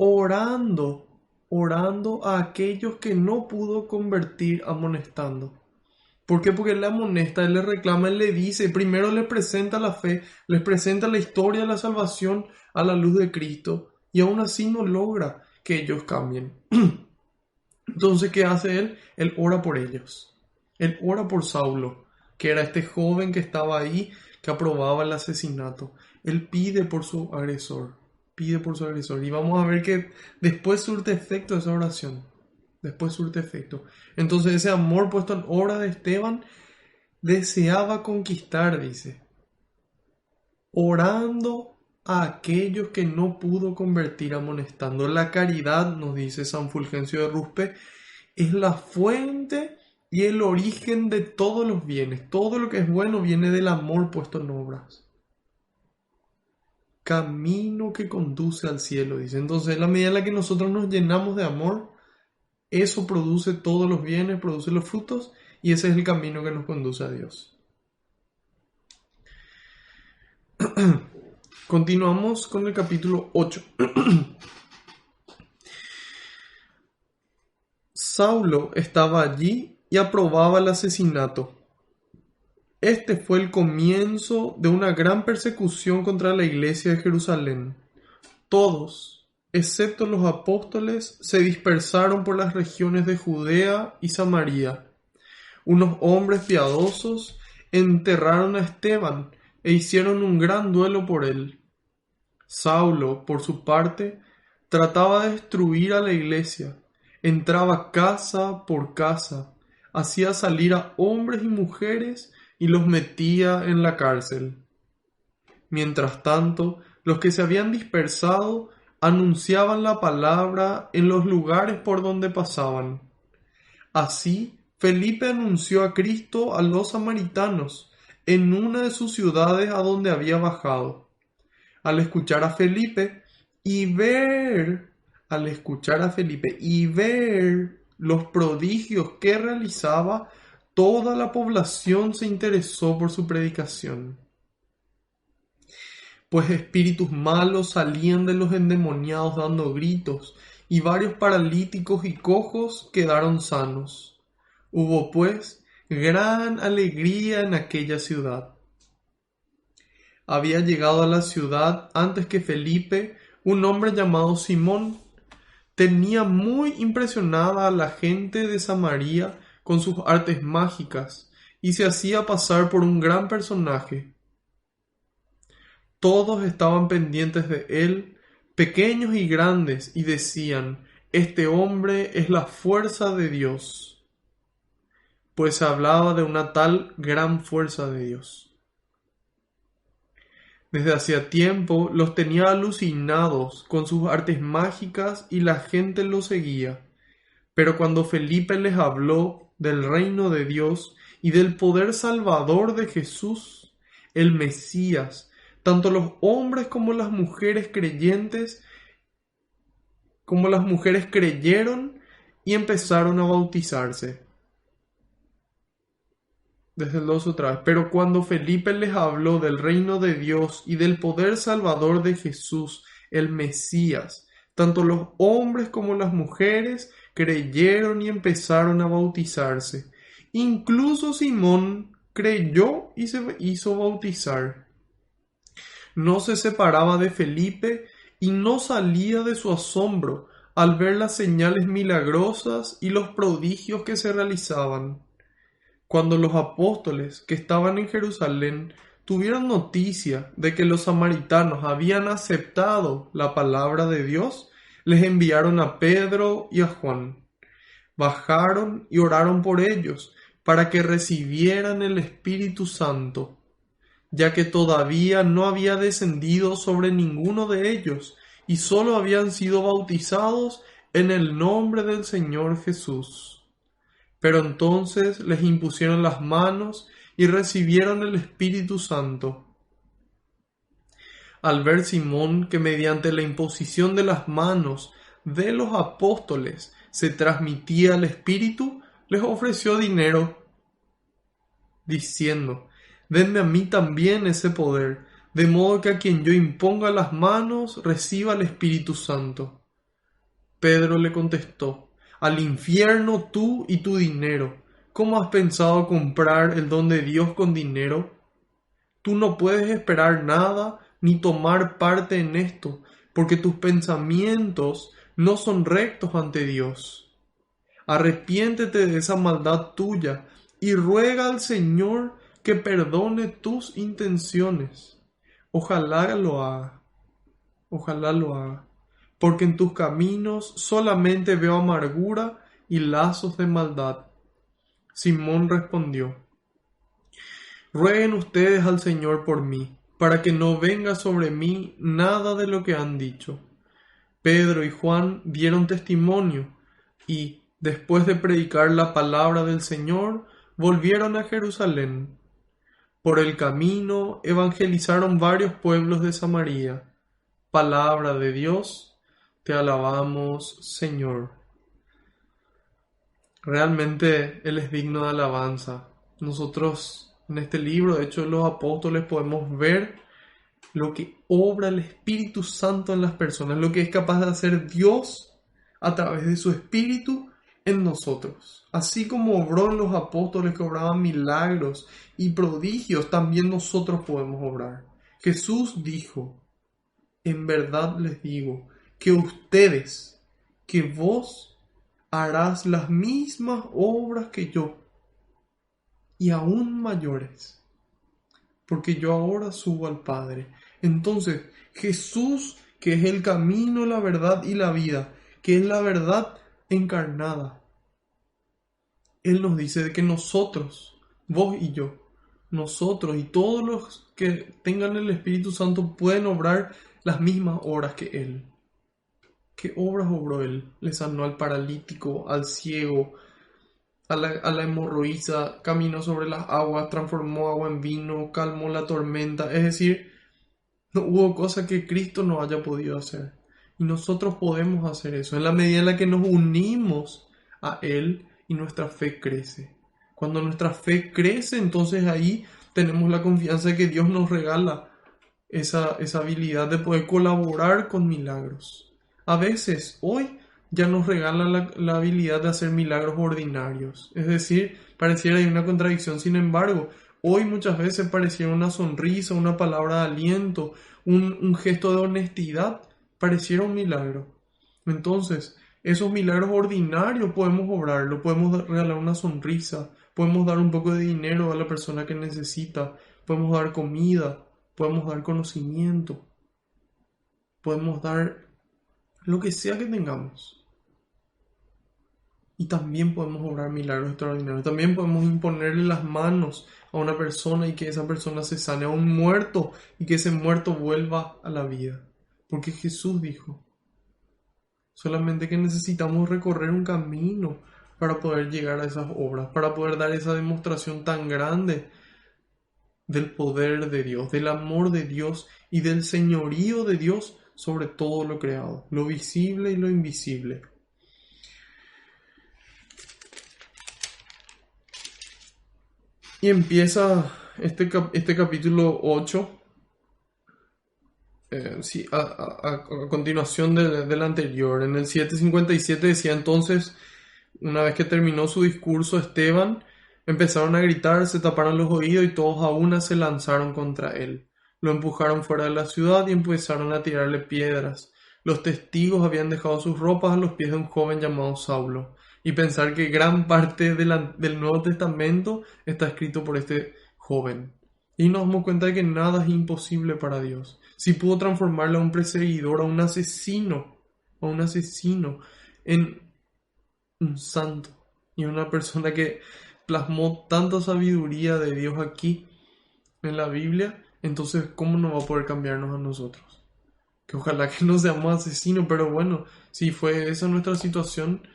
orando, orando a aquellos que no pudo convertir, amonestando. ¿Por qué? Porque él le amonesta, él le reclama, él le dice, primero les presenta la fe, les presenta la historia de la salvación a la luz de Cristo, y aún así no logra que ellos cambien. Entonces, ¿qué hace él? Él ora por ellos. Él ora por Saulo, que era este joven que estaba ahí, que aprobaba el asesinato. Él pide por su agresor, pide por su agresor. Y vamos a ver que después surte efecto esa oración. Después surte efecto. Entonces ese amor puesto en obra de Esteban deseaba conquistar, dice, orando a aquellos que no pudo convertir, amonestando. La caridad, nos dice San Fulgencio de Ruspe, es la fuente y el origen de todos los bienes. Todo lo que es bueno viene del amor puesto en obras. Camino que conduce al cielo, dice. Entonces, en la medida en la que nosotros nos llenamos de amor, eso produce todos los bienes, produce los frutos, y ese es el camino que nos conduce a Dios. Continuamos con el capítulo 8. Saulo estaba allí y aprobaba el asesinato. Este fue el comienzo de una gran persecución contra la iglesia de Jerusalén. Todos, excepto los apóstoles, se dispersaron por las regiones de Judea y Samaria. Unos hombres piadosos enterraron a Esteban e hicieron un gran duelo por él. Saulo, por su parte, trataba de destruir a la iglesia. Entraba casa por casa, hacía salir a hombres y mujeres y los metía en la cárcel. Mientras tanto, los que se habían dispersado anunciaban la palabra en los lugares por donde pasaban. Así, Felipe anunció a Cristo a los samaritanos en una de sus ciudades a donde había bajado. Al escuchar a Felipe y ver los prodigios que realizaba, toda la población se interesó por su predicación. Pues espíritus malos salían de los endemoniados dando gritos, y varios paralíticos y cojos quedaron sanos. Hubo pues gran alegría en aquella ciudad. Había llegado a la ciudad antes que Felipe un hombre llamado Simón. Tenía muy impresionada a la gente de Samaria con sus artes mágicas y se hacía pasar por un gran personaje. Todos estaban pendientes de él, pequeños y grandes, y decían: este hombre es la fuerza de Dios. Pues se hablaba de una tal gran fuerza de Dios. Desde hacía tiempo los tenía alucinados con sus artes mágicas y la gente los seguía. Pero cuando Felipe les habló del reino de Dios y del poder salvador de Jesús, el Mesías, tanto los hombres como las mujeres creyeron y empezaron a bautizarse. Desde el 2 otra vez. Pero cuando Felipe les habló del reino de Dios y del poder salvador de Jesús, el Mesías, tanto los hombres como las mujeres creyeron y empezaron a bautizarse. Incluso Simón creyó y se hizo bautizar. No se separaba de Felipe y no salía de su asombro al ver las señales milagrosas y los prodigios que se realizaban. Cuando los apóstoles que estaban en Jerusalén tuvieron noticia de que los samaritanos habían aceptado la palabra de Dios, les enviaron a Pedro y a Juan. Bajaron y oraron por ellos para que recibieran el Espíritu Santo, ya que todavía no había descendido sobre ninguno de ellos y solo habían sido bautizados en el nombre del Señor Jesús. Pero entonces les impusieron las manos y recibieron el Espíritu Santo. Al ver Simón que mediante la imposición de las manos de los apóstoles se transmitía el Espíritu, les ofreció dinero, diciendo: denme a mí también ese poder, de modo que a quien yo imponga las manos reciba el Espíritu Santo. Pedro le contestó: al infierno tú y tu dinero. ¿Cómo has pensado comprar el don de Dios con dinero? Tú no puedes esperar nada ni tomar parte en esto, porque tus pensamientos no son rectos ante Dios. Arrepiéntete de esa maldad tuya y ruega al Señor que perdone tus intenciones. Ojalá lo haga, ojalá lo haga, porque en tus caminos solamente veo amargura y lazos de maldad. Simón respondió: rueguen ustedes al Señor por mí, para que no venga sobre mí nada de lo que han dicho. Pedro y Juan dieron testimonio y, después de predicar la palabra del Señor, volvieron a Jerusalén. Por el camino evangelizaron varios pueblos de Samaria. Palabra de Dios, te alabamos, Señor. Realmente Él es digno de alabanza. Nosotros en este libro, de hecho, los apóstoles podemos ver lo que obra el Espíritu Santo en las personas, lo que es capaz de hacer Dios a través de su Espíritu en nosotros. Así como obró en los apóstoles que obraban milagros y prodigios, también nosotros podemos obrar. Jesús dijo: en verdad les digo que ustedes, que vos harás las mismas obras que yo, y aún mayores, porque yo ahora subo al Padre. Entonces, Jesús, que es el camino, la verdad y la vida, que es la verdad encarnada, Él nos dice de que nosotros, vos y yo, nosotros y todos los que tengan el Espíritu Santo pueden obrar las mismas obras que Él. ¿Qué obras obró Él? Le sanó al paralítico, al ciego, a la hemorroísa, caminó sobre las aguas, transformó agua en vino, calmó la tormenta. Es decir, no hubo cosa que Cristo no haya podido hacer. Y nosotros podemos hacer eso en la medida en la que nos unimos a Él y nuestra fe crece. Cuando nuestra fe crece, entonces ahí tenemos la confianza de que Dios nos regala esa habilidad de poder colaborar con milagros. A veces, hoy, ya nos regala la habilidad de hacer milagros ordinarios. Es decir, pareciera hay una contradicción. Sin embargo, hoy muchas veces pareciera una sonrisa, una palabra de aliento, un gesto de honestidad, pareciera un milagro. Entonces, esos milagros ordinarios podemos obrarlo, podemos regalar una sonrisa, podemos dar un poco de dinero a la persona que necesita, podemos dar comida, podemos dar conocimiento, podemos dar lo que sea que tengamos. Y también podemos obrar milagros extraordinarios. También podemos imponerle las manos a una persona y que esa persona se sane, a un muerto y que ese muerto vuelva a la vida. Porque Jesús dijo, solamente que necesitamos recorrer un camino para poder llegar a esas obras, para poder dar esa demostración tan grande del poder de Dios, del amor de Dios y del señorío de Dios sobre todo lo creado, lo visible y lo invisible. Y empieza este capítulo 8, sí, a continuación del anterior. En el 7:57 decía: entonces, una vez que terminó su discurso, Esteban, empezaron a gritar, se taparon los oídos y todos a una se lanzaron contra él. Lo empujaron fuera de la ciudad y empezaron a tirarle piedras. Los testigos habían dejado sus ropas a los pies de un joven llamado Saulo. Y pensar que gran parte del Nuevo Testamento está escrito por este joven. Y nos damos cuenta de que nada es imposible para Dios. Si pudo transformarle a un perseguidor, a un asesino, en un santo y una persona que plasmó tanta sabiduría de Dios aquí en la Biblia, entonces ¿cómo no va a poder cambiarnos a nosotros? Que ojalá que no seamos asesinos, pero bueno, si fue esa nuestra situación,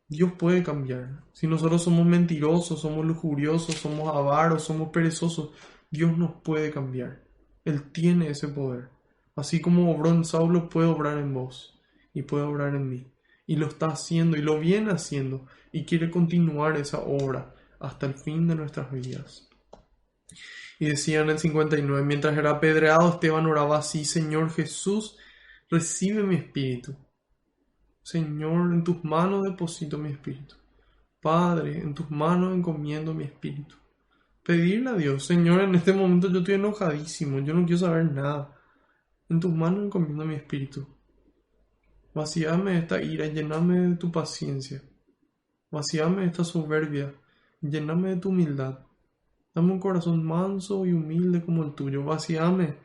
Dios puede cambiar. Si nosotros somos mentirosos, somos lujuriosos, somos avaros, somos perezosos, Dios nos puede cambiar. Él tiene ese poder. Así como obró en Saulo, puede obrar en vos y puede obrar en mí. Y lo está haciendo y lo viene haciendo y quiere continuar esa obra hasta el fin de nuestras vidas. Y decía en el 59, mientras era apedreado, Esteban oraba así: Señor Jesús, recibe mi espíritu. Señor, en tus manos deposito mi espíritu. Padre, en tus manos encomiendo mi espíritu. Pedirle a Dios, Señor, en este momento yo estoy enojadísimo, yo no quiero saber nada. En tus manos encomiendo mi espíritu. Vacíame de esta ira, lléname de tu paciencia. Vacíame de esta soberbia, lléname de tu humildad. Dame un corazón manso y humilde como el tuyo. Vacíame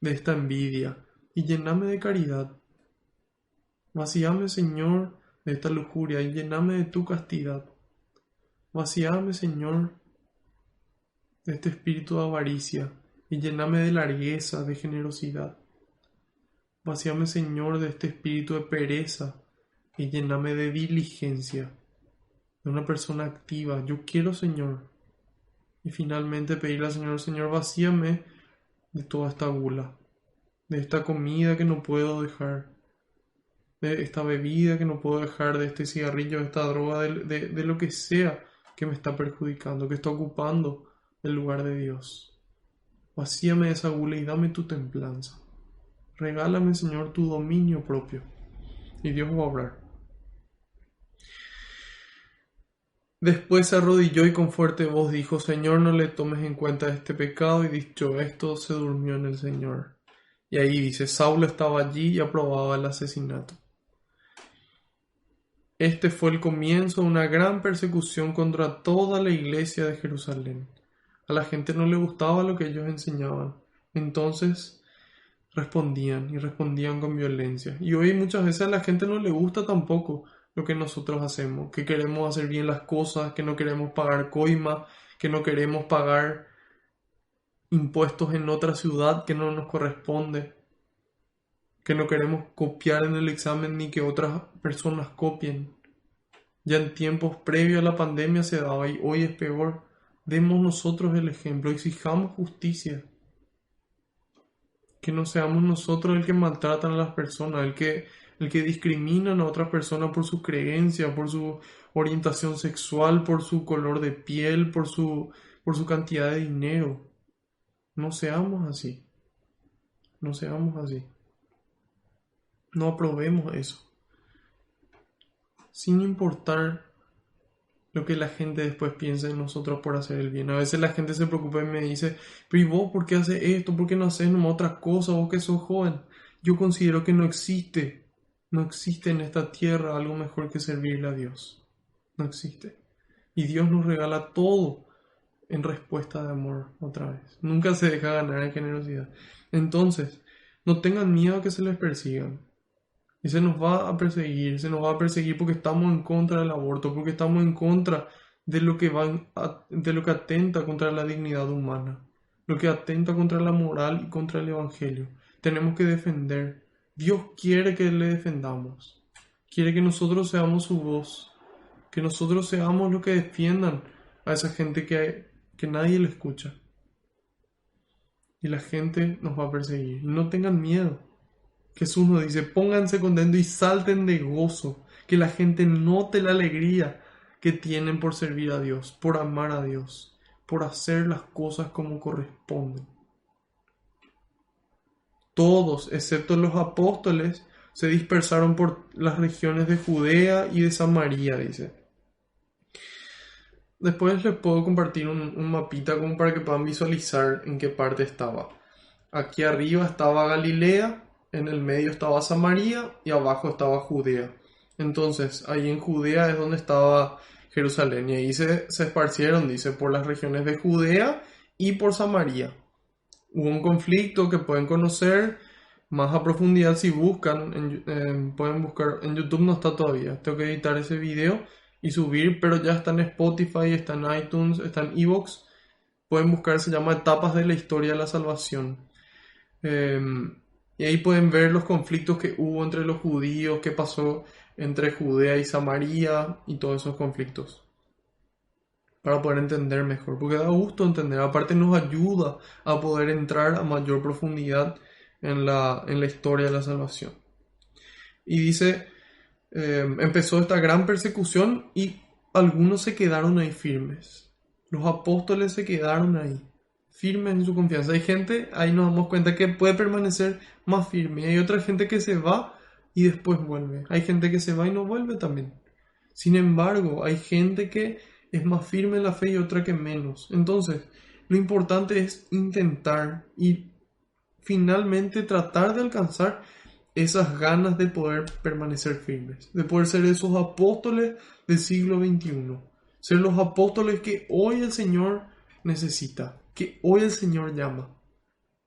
de esta envidia y lléname de caridad. Vacíame, Señor, de esta lujuria y lléname de tu castidad. Vacíame, Señor, de este espíritu de avaricia y lléname de largueza, de generosidad. Vacíame, Señor, de este espíritu de pereza y lléname de diligencia, de una persona activa. Yo quiero, Señor. Y finalmente pedirle al Señor, Señor, vacíame de toda esta gula, de esta comida que no puedo dejar, de esta bebida que no puedo dejar, de este cigarrillo, de esta droga, de lo que sea que me está perjudicando, que está ocupando el lugar de Dios. Vacíame de esa gula y dame tu templanza. Regálame, Señor, tu dominio propio. Y Dios va a obrar. Después se arrodilló y con fuerte voz dijo, Señor, no le tomes en cuenta este pecado. Y dicho esto, se durmió en el Señor. Y ahí dice, Saulo estaba allí y aprobaba el asesinato. Este fue el comienzo de una gran persecución contra toda la iglesia de Jerusalén. A la gente no le gustaba lo que ellos enseñaban. Entonces respondían con violencia. Y hoy muchas veces a la gente no le gusta tampoco lo que nosotros hacemos, que queremos hacer bien las cosas, que no queremos pagar coima, que no queremos pagar impuestos en otra ciudad que no nos corresponde, que no queremos copiar en el examen ni que otras personas copien. Ya en tiempos previos a la pandemia se daba y hoy es peor. Demos nosotros el ejemplo, exijamos justicia. Que no seamos nosotros el que maltratan a las personas, el que discriminan a otras personas por su creencia, por su orientación sexual, por su color de piel, por su cantidad de dinero. No seamos así. No seamos así. No aprobemos eso. Sin importar lo que la gente después piense de nosotros por hacer el bien. A veces la gente se preocupa y me dice, pero ¿y vos por qué haces esto? ¿Por qué no haces nomás otra cosa? ¿Vos que sos joven? Yo considero que no existe en esta tierra algo mejor que servirle a Dios. No existe. Y Dios nos regala todo en respuesta de amor otra vez. Nunca se deja ganar en generosidad. Entonces, no tengan miedo a que se les persigan. Y se nos va a perseguir porque estamos en contra del aborto, porque estamos en contra de lo que de lo que atenta contra la dignidad humana, lo que atenta contra la moral y contra el evangelio. Tenemos que defender. Dios quiere que le defendamos. Quiere que nosotros seamos su voz, que nosotros seamos los que defiendan a esa gente que nadie le escucha. Y la gente nos va a perseguir. Y no tengan miedo. Jesús nos dice, pónganse contentos y salten de gozo, que la gente note la alegría que tienen por servir a Dios, por amar a Dios, por hacer las cosas como corresponden. Todos, excepto los apóstoles, se dispersaron por las regiones de Judea y de Samaria, dice. Después les puedo compartir un mapita como para que puedan visualizar en qué parte estaba. Aquí arriba estaba Galilea, en el medio estaba Samaria y abajo estaba Judea. Entonces, ahí en Judea es donde estaba Jerusalén. Y ahí se esparcieron, dice, por las regiones de Judea y por Samaria. Hubo un conflicto que pueden conocer más a profundidad si buscan. Pueden buscar, en YouTube no está todavía. Tengo que editar ese video y subir, pero ya está en Spotify, está en iTunes, está en iVoox. Pueden buscar, se llama Etapas de la Historia de la Salvación. Y ahí pueden ver los conflictos que hubo entre los judíos, qué pasó entre Judea y Samaria y todos esos conflictos. Para poder entender mejor, porque da gusto entender. Aparte nos ayuda a poder entrar a mayor profundidad en la historia de la salvación. Y dice, empezó esta gran persecución y algunos se quedaron ahí firmes. Los apóstoles se quedaron ahí, firmes en su confianza. Hay gente, ahí nos damos cuenta que puede permanecer más firme. Y hay otra gente que se va y después vuelve. Hay gente que se va y no vuelve también. Sin embargo, hay gente que es más firme en la fe y otra que menos. Entonces, lo importante es intentar y finalmente tratar de alcanzar esas ganas de poder permanecer firmes, de poder ser esos apóstoles del siglo XXI, ser los apóstoles que hoy el Señor necesita, que hoy el Señor llama.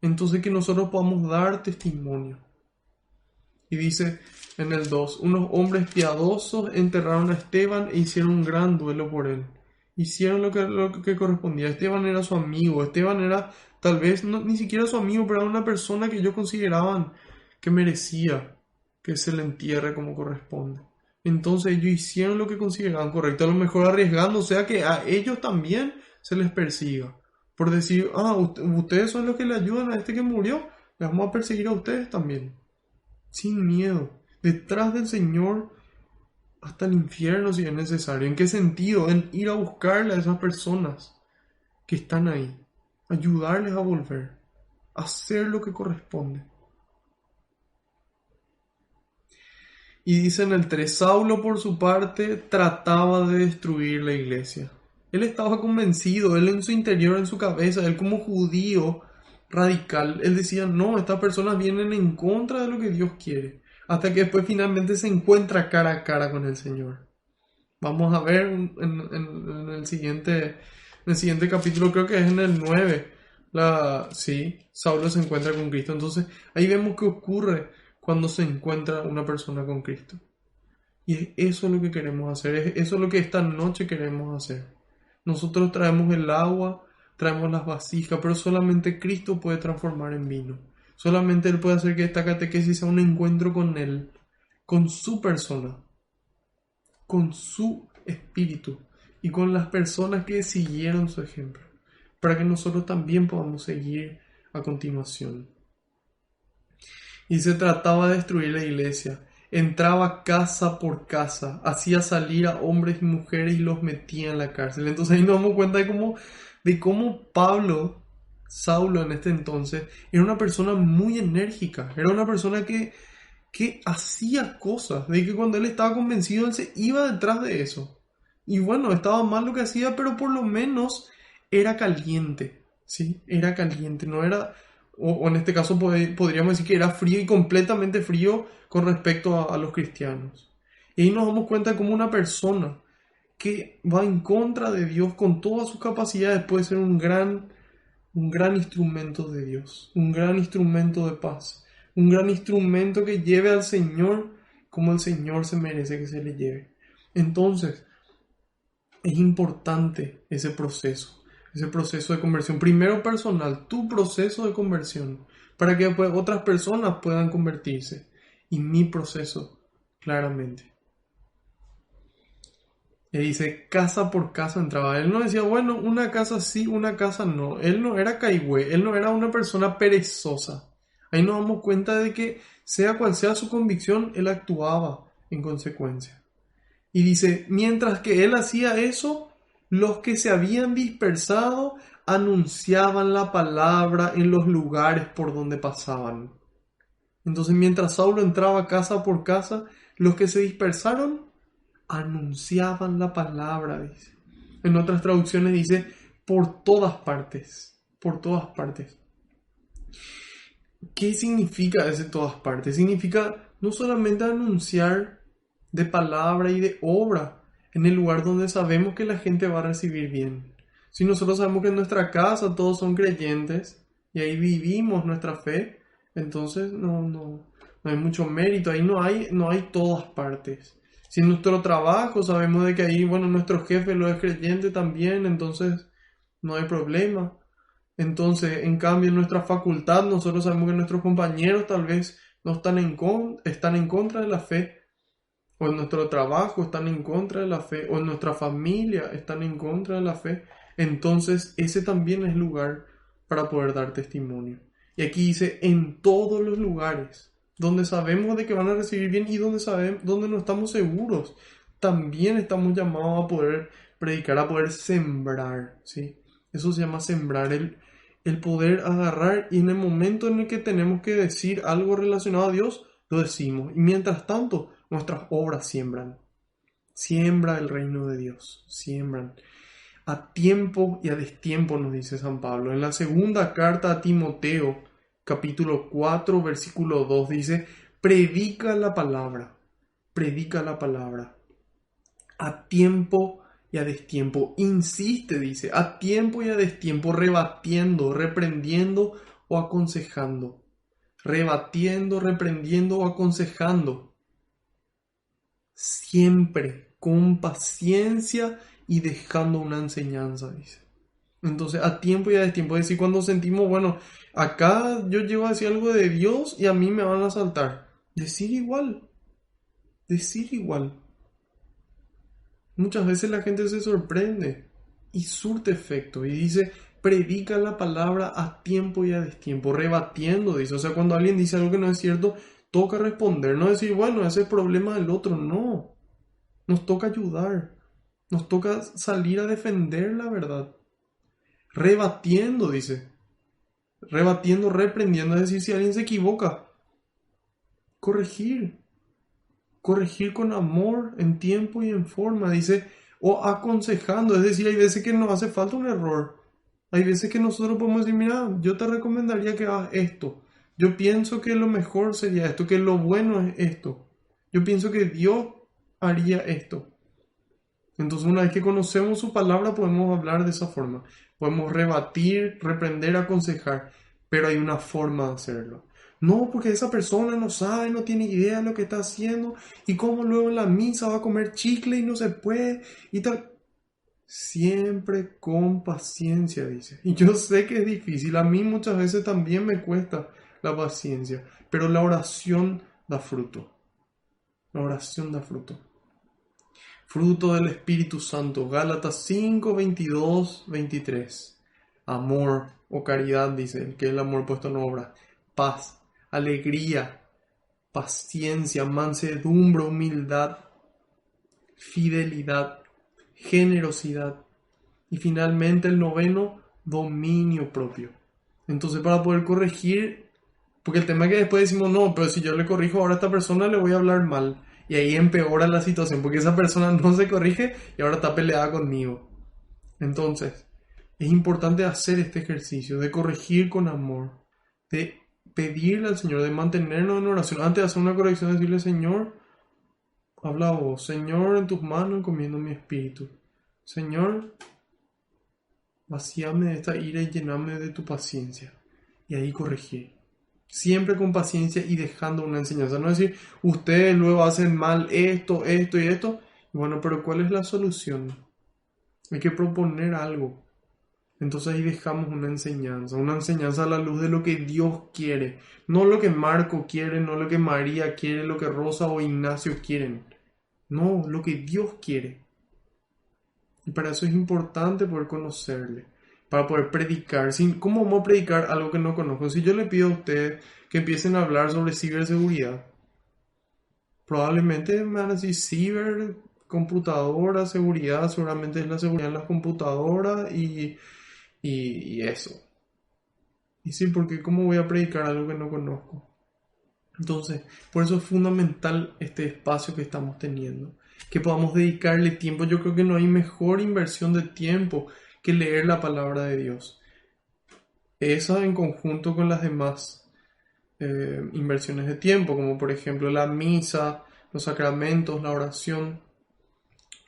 Entonces que nosotros podamos dar testimonio. Y dice en el 2, unos hombres piadosos enterraron a Esteban e hicieron un gran duelo por él. Hicieron lo que correspondía. Esteban era su amigo. Esteban era tal vez ni siquiera su amigo, pero era una persona que ellos consideraban que merecía que se le entierre como corresponde. Entonces ellos hicieron lo que consideraban correcto, a lo mejor arriesgándose a que a ellos también se les persiga. Por decir, ustedes son los que le ayudan a este que murió, les vamos a perseguir a ustedes también. Sin miedo, detrás del Señor hasta el infierno si es necesario. ¿En qué sentido? En ir a buscarle a esas personas que están ahí, ayudarles a volver, hacer lo que corresponde. Y dice en el 3, Saulo por su parte trataba de destruir la iglesia. Él estaba convencido, él en su interior, en su cabeza, él como judío radical, él decía, no, estas personas vienen en contra de lo que Dios quiere. Hasta que después finalmente se encuentra cara a cara con el Señor. Vamos a ver en el siguiente capítulo, creo que es en el 9, Saulo se encuentra con Cristo. Entonces ahí vemos qué ocurre cuando se encuentra una persona con Cristo. Y es eso lo que queremos hacer, es eso lo que esta noche queremos hacer. Nosotros traemos el agua, traemos las vasijas, pero solamente Cristo puede transformar en vino. Solamente Él puede hacer que esta catequesis sea un encuentro con Él, con su persona, con su espíritu y con las personas que siguieron su ejemplo, para que nosotros también podamos seguir a continuación. Y se trataba de destruir la iglesia. Entraba casa por casa, hacía salir a hombres y mujeres y los metía en la cárcel. Entonces ahí nos damos cuenta de cómo Saulo en este entonces, era una persona muy enérgica, era una persona que hacía cosas, de que cuando él estaba convencido, él se iba detrás de eso. Y bueno, estaba mal lo que hacía, pero por lo menos era caliente, ¿sí? Era caliente, no era, o en este caso podríamos decir que era frío y completamente frío con respecto a los cristianos. Y ahí nos damos cuenta de cómo una persona que va en contra de Dios con todas sus capacidades puede ser un gran instrumento de Dios, un gran instrumento de paz, un gran instrumento que lleve al Señor como el Señor se merece que se le lleve. Entonces, es importante ese proceso de conversión. Primero personal, tu proceso de conversión, para que después otras personas puedan convertirse. Y mi proceso, claramente. Y dice, casa por casa entraba. Él no decía, bueno, una casa sí, una casa no. Él no era caigüe, él no era una persona perezosa. Ahí nos damos cuenta de que, sea cual sea su convicción, él actuaba en consecuencia. Y dice, mientras que él hacía eso, los que se habían dispersado anunciaban la palabra en los lugares por donde pasaban. Entonces, mientras Saulo entraba casa por casa, los que se dispersaron anunciaban la palabra, dice. En otras traducciones dice, por todas partes, por todas partes. ¿Qué significa ese todas partes? Significa no solamente anunciar de palabra y de obra en el lugar donde sabemos que la gente va a recibir bien. Si nosotros sabemos que en nuestra casa todos son creyentes y ahí vivimos nuestra fe, entonces no hay mucho mérito, ahí no hay todas partes. Si en nuestro trabajo sabemos de que ahí, bueno, nuestro jefe lo es creyente también, entonces no hay problema. Entonces, en cambio, en nuestra facultad nosotros sabemos que nuestros compañeros tal vez no están en contra de la fe, o en nuestro trabajo están en contra de la fe, o en nuestra familia están en contra de la fe. Entonces, ese también es lugar para poder dar testimonio. Y aquí dice, en todos los lugares donde sabemos de que van a recibir bien y donde no estamos seguros, también estamos llamados a poder predicar, a poder sembrar, ¿sí? Eso se llama sembrar, el poder agarrar y en el momento en el que tenemos que decir algo relacionado a Dios, lo decimos. Y mientras tanto, nuestras obras siembran. Siembra el reino de Dios, siembran. A tiempo y a destiempo, nos dice San Pablo. En la segunda carta a Timoteo, capítulo 4, versículo 2, dice, predica la palabra, a tiempo y a destiempo. Insiste, dice, a tiempo y a destiempo, rebatiendo, reprendiendo o aconsejando. Rebatiendo, reprendiendo o aconsejando. Siempre con paciencia y dejando una enseñanza, dice. Entonces, a tiempo y a destiempo, es decir, cuando sentimos, bueno, acá yo llego a decir algo de Dios y a mí me van a saltar. Decir igual. Muchas veces la gente se sorprende y surte efecto y dice, predica la palabra a tiempo y a destiempo, rebatiendo, dice. O sea, cuando alguien dice algo que no es cierto, toca responder, no decir, bueno, ese es el problema del otro, no. Nos toca ayudar, nos toca salir a defender la verdad. Rebatiendo, dice. Rebatiendo, reprendiendo, es decir, si alguien se equivoca, corregir con amor, en tiempo y en forma, dice, o aconsejando, es decir, hay veces que nos hace falta un error. Hay veces que nosotros podemos decir, mira, yo te recomendaría que hagas esto. Yo pienso que lo mejor sería esto, que lo bueno es esto. Yo pienso que Dios haría esto. Entonces, una vez que conocemos su palabra, podemos hablar de esa forma. Podemos rebatir, reprender, aconsejar, pero hay una forma de hacerlo. No, porque esa persona no sabe, no tiene idea de lo que está haciendo, y cómo luego en la misa va a comer chicle y no se puede, y tal. Siempre con paciencia, dice. Y yo sé que es difícil, a mí muchas veces también me cuesta la paciencia, pero la oración da fruto. La oración da fruto. Fruto del Espíritu Santo. Gálatas 5, 22, 23. Amor o caridad, dice, que es el amor puesto en obra. Paz, alegría, paciencia, mansedumbre, humildad, fidelidad, generosidad. Y finalmente el noveno, dominio propio. Entonces, para poder corregir, porque el tema es que después decimos, no, pero si yo le corrijo ahora a esta persona, le voy a hablar mal. Y ahí empeora la situación, porque esa persona no se corrige y ahora está peleada conmigo. Entonces, es importante hacer este ejercicio de corregir con amor, de pedirle al Señor, de mantenernos en oración. Antes de hacer una corrección, decirle, Señor, habla vos. Señor, en tus manos encomiendo mi espíritu. Señor, vacíame de esta ira y llename de tu paciencia. Y ahí corregir. Siempre con paciencia y dejando una enseñanza. No decir, ustedes luego hacen mal esto y esto. Bueno, pero ¿cuál es la solución? Hay que proponer algo. Entonces ahí dejamos una enseñanza a la luz de lo que Dios quiere. No lo que Marco quiere, no lo que María quiere, lo que Rosa o Ignacio quieren. No, lo que Dios quiere. Y para eso es importante poder conocerle, para poder predicar. ¿Cómo vamos a predicar algo que no conozco? Si yo le pido a ustedes que empiecen a hablar sobre ciberseguridad, probablemente me van a decir ciber, computadora, seguridad, seguramente es la seguridad en las computadoras y eso. Y sí, porque ¿cómo voy a predicar algo que no conozco? Entonces, por eso es fundamental este espacio que estamos teniendo, que podamos dedicarle tiempo. Yo creo que no hay mejor inversión de tiempo que leer la palabra de Dios. Esa en conjunto con las demás inversiones de tiempo, como por ejemplo la misa, los sacramentos, la oración.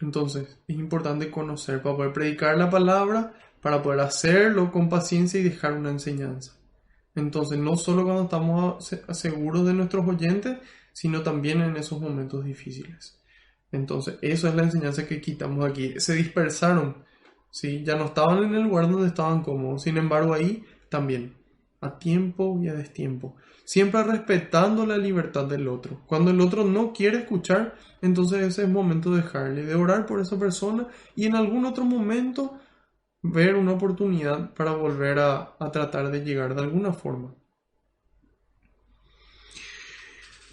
Entonces, es importante conocer para poder predicar la palabra, para poder hacerlo con paciencia y dejar una enseñanza. Entonces, no solo cuando estamos seguros de nuestros oyentes, sino también en esos momentos difíciles. Entonces, eso es la enseñanza que quitamos aquí. Se dispersaron, ¿sí? Ya no estaban en el lugar donde estaban cómodos. Sin embargo, ahí también, a tiempo y a destiempo. Siempre respetando la libertad del otro. Cuando el otro no quiere escuchar, entonces ese es momento de dejarle, de orar por esa persona y en algún otro momento ver una oportunidad para volver a tratar de llegar de alguna forma.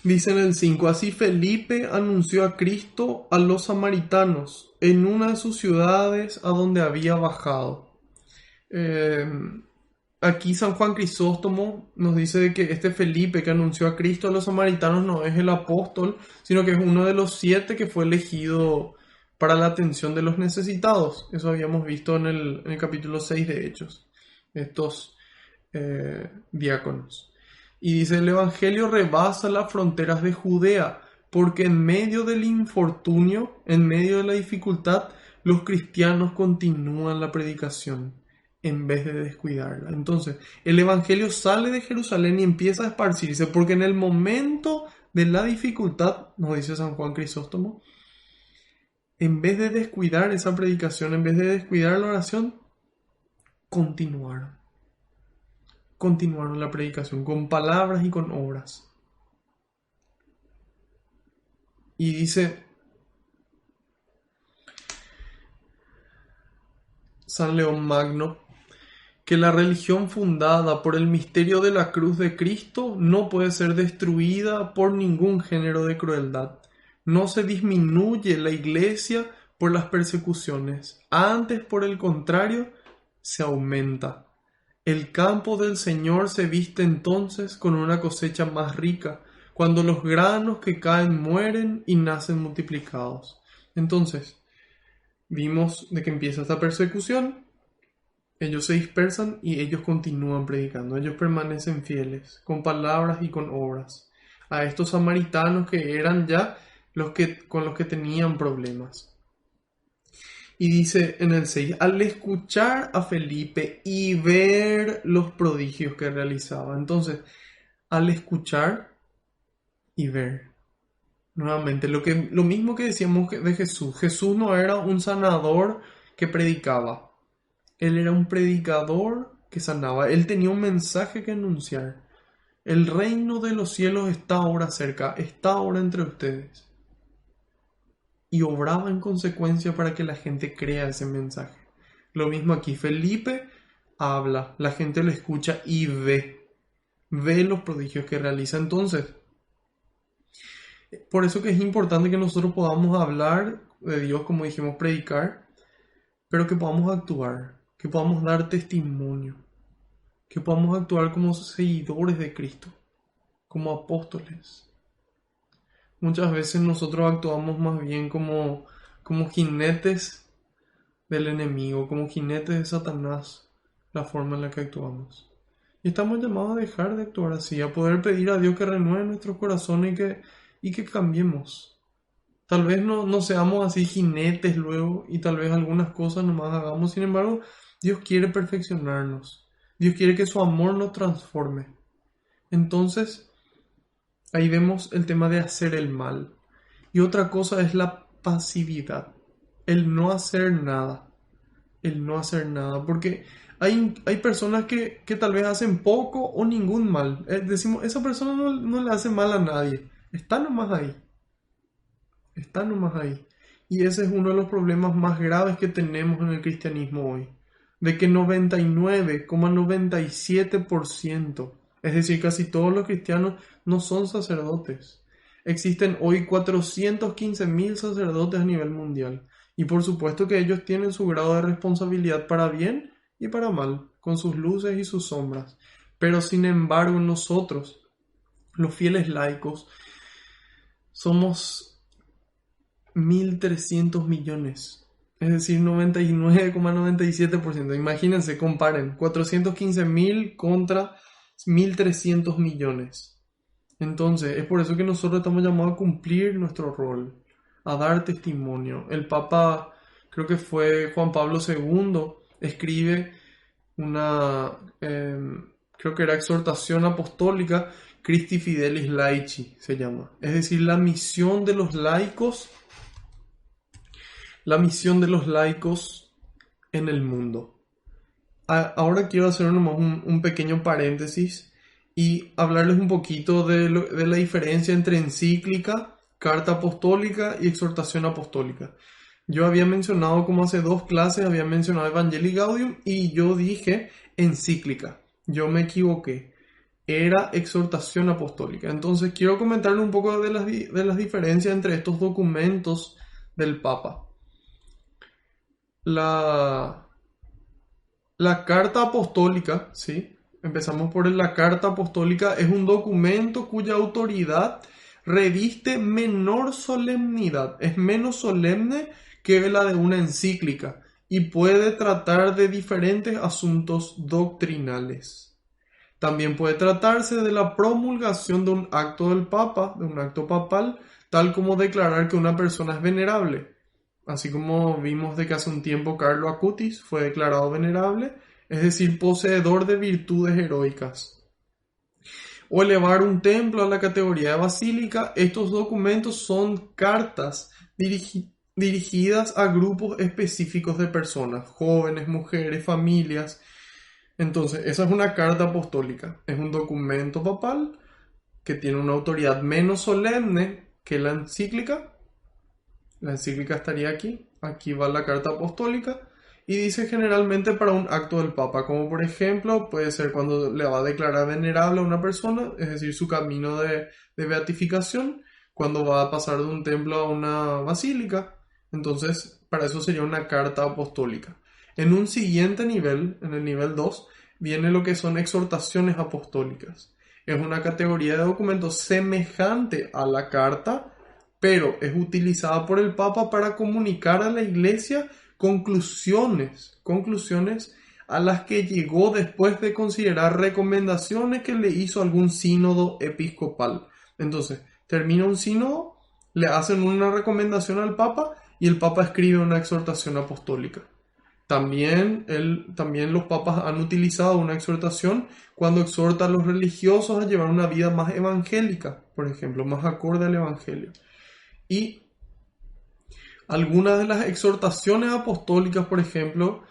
Dice en el 5, así Felipe anunció a Cristo a los samaritanos en una de sus ciudades a donde había bajado. aquí San Juan Crisóstomo nos dice de que este Felipe que anunció a Cristo a los samaritanos no es el apóstol, sino que es uno de los 7 que fue elegido para la atención de los necesitados. Eso habíamos visto en el capítulo 6 de Hechos, estos diáconos. Y dice, el Evangelio rebasa las fronteras de Judea, porque en medio del infortunio, en medio de la dificultad, los cristianos continúan la predicación en vez de descuidarla. Entonces, el Evangelio sale de Jerusalén y empieza a esparcirse, porque en el momento de la dificultad, nos dice San Juan Crisóstomo, en vez de descuidar esa predicación, en vez de descuidar la oración, continuaron. Continuaron la predicación con palabras y con obras. Y dice San León Magno que la religión fundada por el misterio de la cruz de Cristo no puede ser destruida por ningún género de crueldad. No se disminuye la iglesia por las persecuciones, antes por el contrario, se aumenta. El campo del Señor se viste entonces con una cosecha más rica, cuando los granos que caen mueren y nacen multiplicados. Entonces, vimos de que empieza esta persecución, ellos se dispersan y ellos continúan predicando, ellos permanecen fieles, con palabras y con obras, a estos samaritanos que eran ya con los que tenían problemas. Y dice en el 6, al escuchar a Felipe y ver los prodigios que realizaba. Entonces, al escuchar y ver. Nuevamente, lo mismo que decíamos de Jesús. Jesús no era un sanador que predicaba. Él era un predicador que sanaba. Él tenía un mensaje que anunciar. El reino de los cielos está ahora cerca, está ahora entre ustedes. Y obraba en consecuencia para que la gente crea ese mensaje. Lo mismo aquí, Felipe habla, la gente lo escucha y ve los prodigios que realiza. Entonces, por eso que es importante que nosotros podamos hablar de Dios, como dijimos, predicar, pero que podamos actuar, que podamos dar testimonio, que podamos actuar como seguidores de Cristo, como apóstoles. Muchas veces nosotros actuamos más bien como jinetes del enemigo, como jinetes de Satanás, la forma en la que actuamos. Y estamos llamados a dejar de actuar así, a poder pedir a Dios que renueve nuestros corazones y que cambiemos. Tal vez no seamos así jinetes luego y tal vez algunas cosas nomás hagamos. Sin embargo, Dios quiere perfeccionarnos. Dios quiere que su amor nos transforme. Entonces, ahí vemos el tema de hacer el mal. Y otra cosa es la pasividad. El no hacer nada. El no hacer nada. Porque hay personas que tal vez hacen poco o ningún mal. Decimos, esa persona no le hace mal a nadie. Está nomás ahí. Está nomás ahí. Y ese es uno de los problemas más graves que tenemos en el cristianismo hoy. De que 99,97%, es decir, casi todos los cristianos no son sacerdotes. Existen hoy 415.000 sacerdotes a nivel mundial. Y por supuesto que ellos tienen su grado de responsabilidad para bien y para mal, con sus luces y sus sombras. Pero sin embargo nosotros, los fieles laicos, somos 1.300 millones, es decir, 99,97%. Imagínense, comparen, 415.000 contra 1.300 millones. Entonces, es por eso que nosotros estamos llamados a cumplir nuestro rol, a dar testimonio. El Papa, creo que fue Juan Pablo II, escribe creo que era exhortación apostólica, Christi Fidelis Laici se llama. Es decir, la misión de los laicos en el mundo. Ahora quiero hacer un pequeño paréntesis y hablarles un poquito de la diferencia entre encíclica, carta apostólica y exhortación apostólica. Yo había mencionado, como hace 2 clases, había mencionado Evangelii Gaudium y yo dije encíclica. Yo me equivoqué. Era exhortación apostólica. Entonces quiero comentarles un poco de las diferencias entre estos documentos del Papa. La La carta apostólica, ¿sí? Empezamos por la carta apostólica, es un documento cuya autoridad reviste menor solemnidad, es menos solemne que la de una encíclica y puede tratar de diferentes asuntos doctrinales. También puede tratarse de la promulgación de un acto del Papa, de un acto papal, tal como declarar que una persona es venerable. Así como vimos de que hace un tiempo Carlo Acutis fue declarado venerable, es decir, poseedor de virtudes heroicas. O elevar un templo a la categoría de basílica, estos documentos son cartas dirigidas a grupos específicos de personas, jóvenes, mujeres, familias. Entonces, esa es una carta apostólica, es un documento papal que tiene una autoridad menos solemne que la encíclica. La encíclica estaría aquí, aquí va la carta apostólica y dice generalmente para un acto del Papa, como por ejemplo puede ser cuando le va a declarar venerable a una persona, es decir, su camino de beatificación, cuando va a pasar de un templo a una basílica. Entonces, para eso sería una carta apostólica. En un siguiente nivel, en el nivel 2, viene lo que son exhortaciones apostólicas. Es una categoría de documentos semejante a la carta, pero es utilizada por el Papa para comunicar a la Iglesia conclusiones a las que llegó después de considerar recomendaciones que le hizo algún sínodo episcopal. Entonces, termina un sínodo, le hacen una recomendación al Papa y el Papa escribe una exhortación apostólica. También los papas han utilizado una exhortación cuando exhorta a los religiosos a llevar una vida más evangélica, por ejemplo, más acorde al Evangelio. Y algunas de las exhortaciones apostólicas, por ejemplo,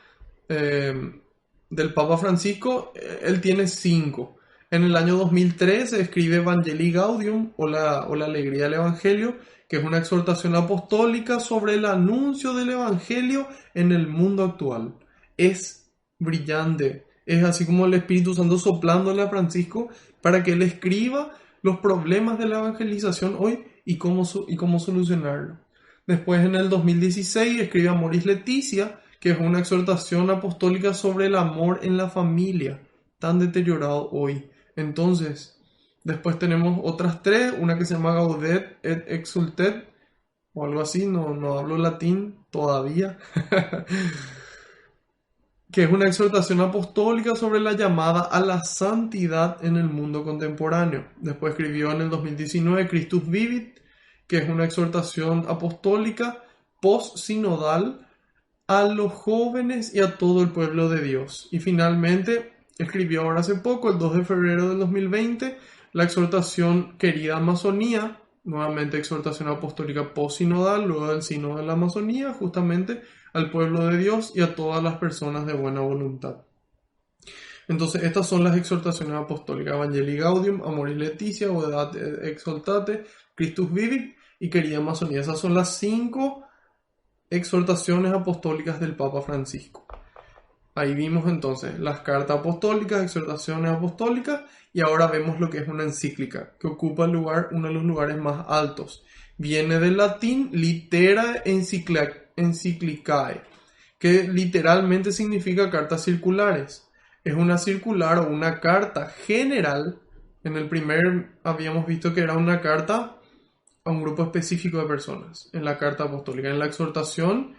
del Papa Francisco, él tiene 5. En el año 2013 escribe Evangelii Gaudium o la alegría del Evangelio, que es una exhortación apostólica sobre el anuncio del Evangelio en el mundo actual. Es brillante, es así como el Espíritu Santo soplándole a Francisco para que él escriba los problemas de la evangelización hoy y cómo solucionarlo. Después, en el 2016, escribe Amoris Laetitia, que es una exhortación apostólica sobre el amor en la familia, tan deteriorado hoy. Entonces, después tenemos otras 3, una que se llama Gaudet et Exsultet, o algo así, no hablo latín todavía, que es una exhortación apostólica sobre la llamada a la santidad en el mundo contemporáneo. Después escribió en el 2019 Christus Vivit, que es una exhortación apostólica post-sinodal a los jóvenes y a todo el pueblo de Dios. Y finalmente escribió ahora hace poco, el 2 de febrero del 2020, la exhortación Querida Amazonía, nuevamente exhortación apostólica post-sinodal, luego del sínodo de la Amazonía, justamente al pueblo de Dios y a todas las personas de buena voluntad. Entonces, estas son las exhortaciones apostólicas: Evangelii Gaudium, Amoris Laetitia, Gaudet et Exsultate, Christus Vivit y Querida Amazonía. Esas son las 5 exhortaciones apostólicas del Papa Francisco. Ahí vimos entonces las cartas apostólicas, exhortaciones apostólicas, y ahora vemos lo que es una encíclica, que ocupa uno de los lugares más altos. Viene del latín litera encyclicae, que literalmente significa cartas circulares. Es una circular o una carta general. En el primer habíamos visto que era una carta a un grupo específico de personas, en la carta apostólica. En la exhortación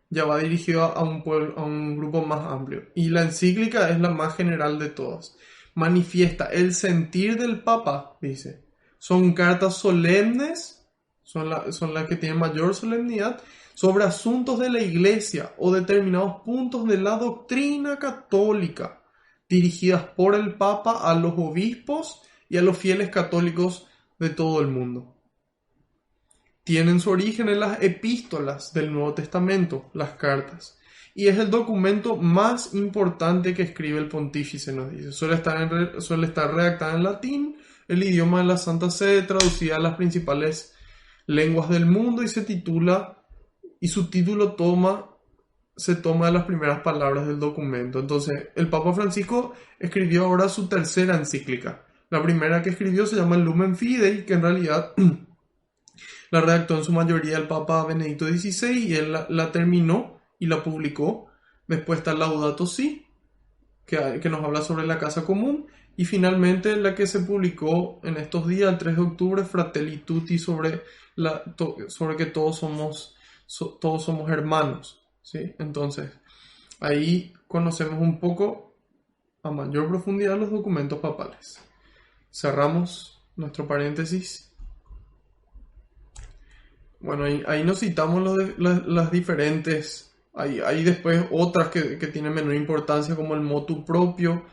ya va dirigido a un grupo más amplio. Y la encíclica es la más general de todas. Manifiesta el sentir del Papa, dice. Son cartas solemnes, son las que tienen mayor solemnidad, sobre asuntos de la Iglesia o determinados puntos de la doctrina católica, dirigidas por el Papa a los obispos y a los fieles católicos de todo el mundo. Tienen su origen en las epístolas del Nuevo Testamento, las cartas, y es el documento más importante que escribe el pontífice, nos dice. Suele estar redactada en latín, el idioma de la Santa Sede, traducida a las principales lenguas del mundo, y su título se toma de las primeras palabras del documento. Entonces, el Papa Francisco escribió ahora su tercera encíclica. La primera que escribió se llama Lumen Fidei, que en realidad la redactó en su mayoría el Papa Benedicto XVI y él la terminó y la publicó. Después está Laudato Si, que nos habla sobre la casa común. Y finalmente la que se publicó en estos días, el 3 de octubre, Fratelli Tutti, sobre que todos somos hermanos, ¿sí? Entonces, ahí conocemos un poco a mayor profundidad los documentos papales. Cerramos nuestro paréntesis. Bueno, ahí nos citamos las diferentes. Hay después otras que tienen menor importancia, como el motu propio,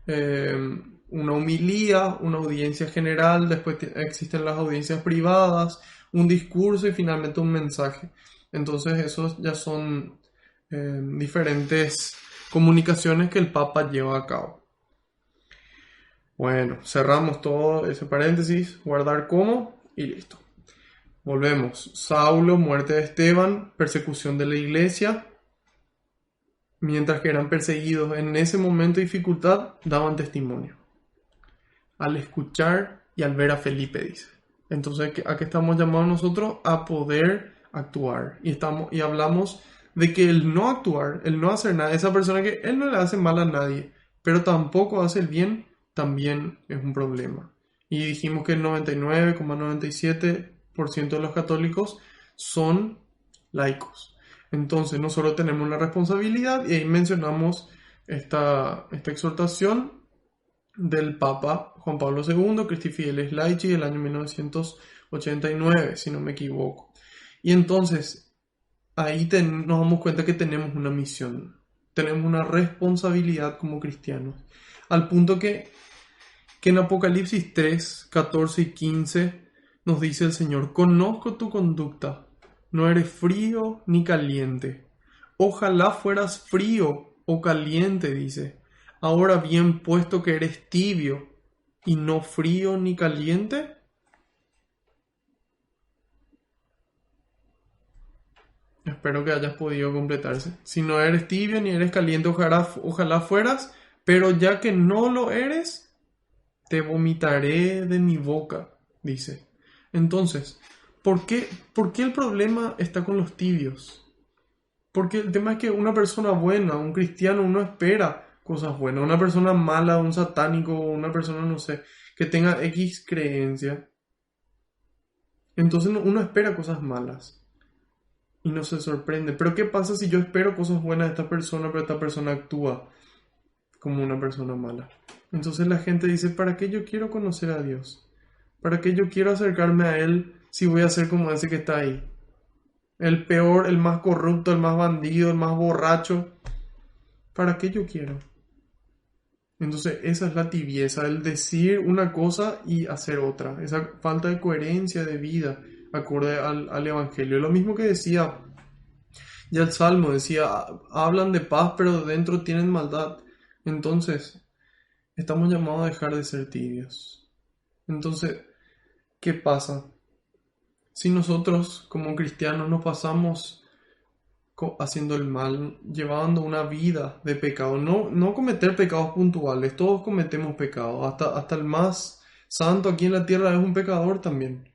una homilía, una audiencia general, después existen las audiencias privadas, un discurso y finalmente un mensaje. Entonces esos ya son diferentes comunicaciones que el Papa lleva a cabo. Bueno, cerramos todo ese paréntesis, guardar como y listo. Volvemos. Saulo, muerte de Esteban, persecución de la iglesia. Mientras que eran perseguidos en ese momento de dificultad, daban testimonio. Al escuchar y al ver a Felipe, dice. Entonces, ¿a qué estamos llamados nosotros? A poder actuar. Y hablamos de que el no actuar, el no hacer nada, esa persona que él no le hace mal a nadie, pero tampoco hace el bien, también es un problema. Y dijimos que el 99,97% de los católicos son laicos. Entonces nosotros tenemos la responsabilidad y ahí mencionamos esta exhortación del Papa Juan Pablo II, Christi Fideles Laici, del año 1989, si no me equivoco. Y entonces ahí nos damos cuenta que tenemos una misión, tenemos una responsabilidad como cristianos, al punto que en Apocalipsis 3, 14 y 15 nos dice el Señor: conozco tu conducta, no eres frío ni caliente. Ojalá fueras frío o caliente, dice. Ahora bien, puesto que eres tibio y no frío ni caliente. Espero que hayas podido completarse. Si no eres tibio ni eres caliente, ojalá fueras, pero ya que no lo eres, te vomitaré de mi boca, dice. Entonces, ¿por qué el problema está con los tibios? Porque el tema es que una persona buena, un cristiano, uno espera cosas buenas. Una persona mala, un satánico, una persona, no sé, que tenga X creencia. Entonces uno espera cosas malas y no se sorprende. Pero ¿qué pasa si yo espero cosas buenas de esta persona, pero esta persona actúa como una persona mala? Entonces la gente dice: ¿para qué yo quiero conocer a Dios? ¿Para qué yo quiero acercarme a Él si voy a ser como ese que está ahí? El peor, el más corrupto, el más bandido, el más borracho. ¿Para qué yo quiero? Entonces esa es la tibieza, el decir una cosa y hacer otra. Esa falta de coherencia de vida acorde al Evangelio. Lo mismo que decía ya el Salmo, decía: hablan de paz pero dentro tienen maldad. Entonces estamos llamados a dejar de ser tibios. Entonces, ¿qué pasa? Si nosotros como cristianos nos pasamos haciendo el mal, llevando una vida de pecado, no cometer pecados puntuales, todos cometemos pecados, hasta el más santo aquí en la tierra es un pecador también,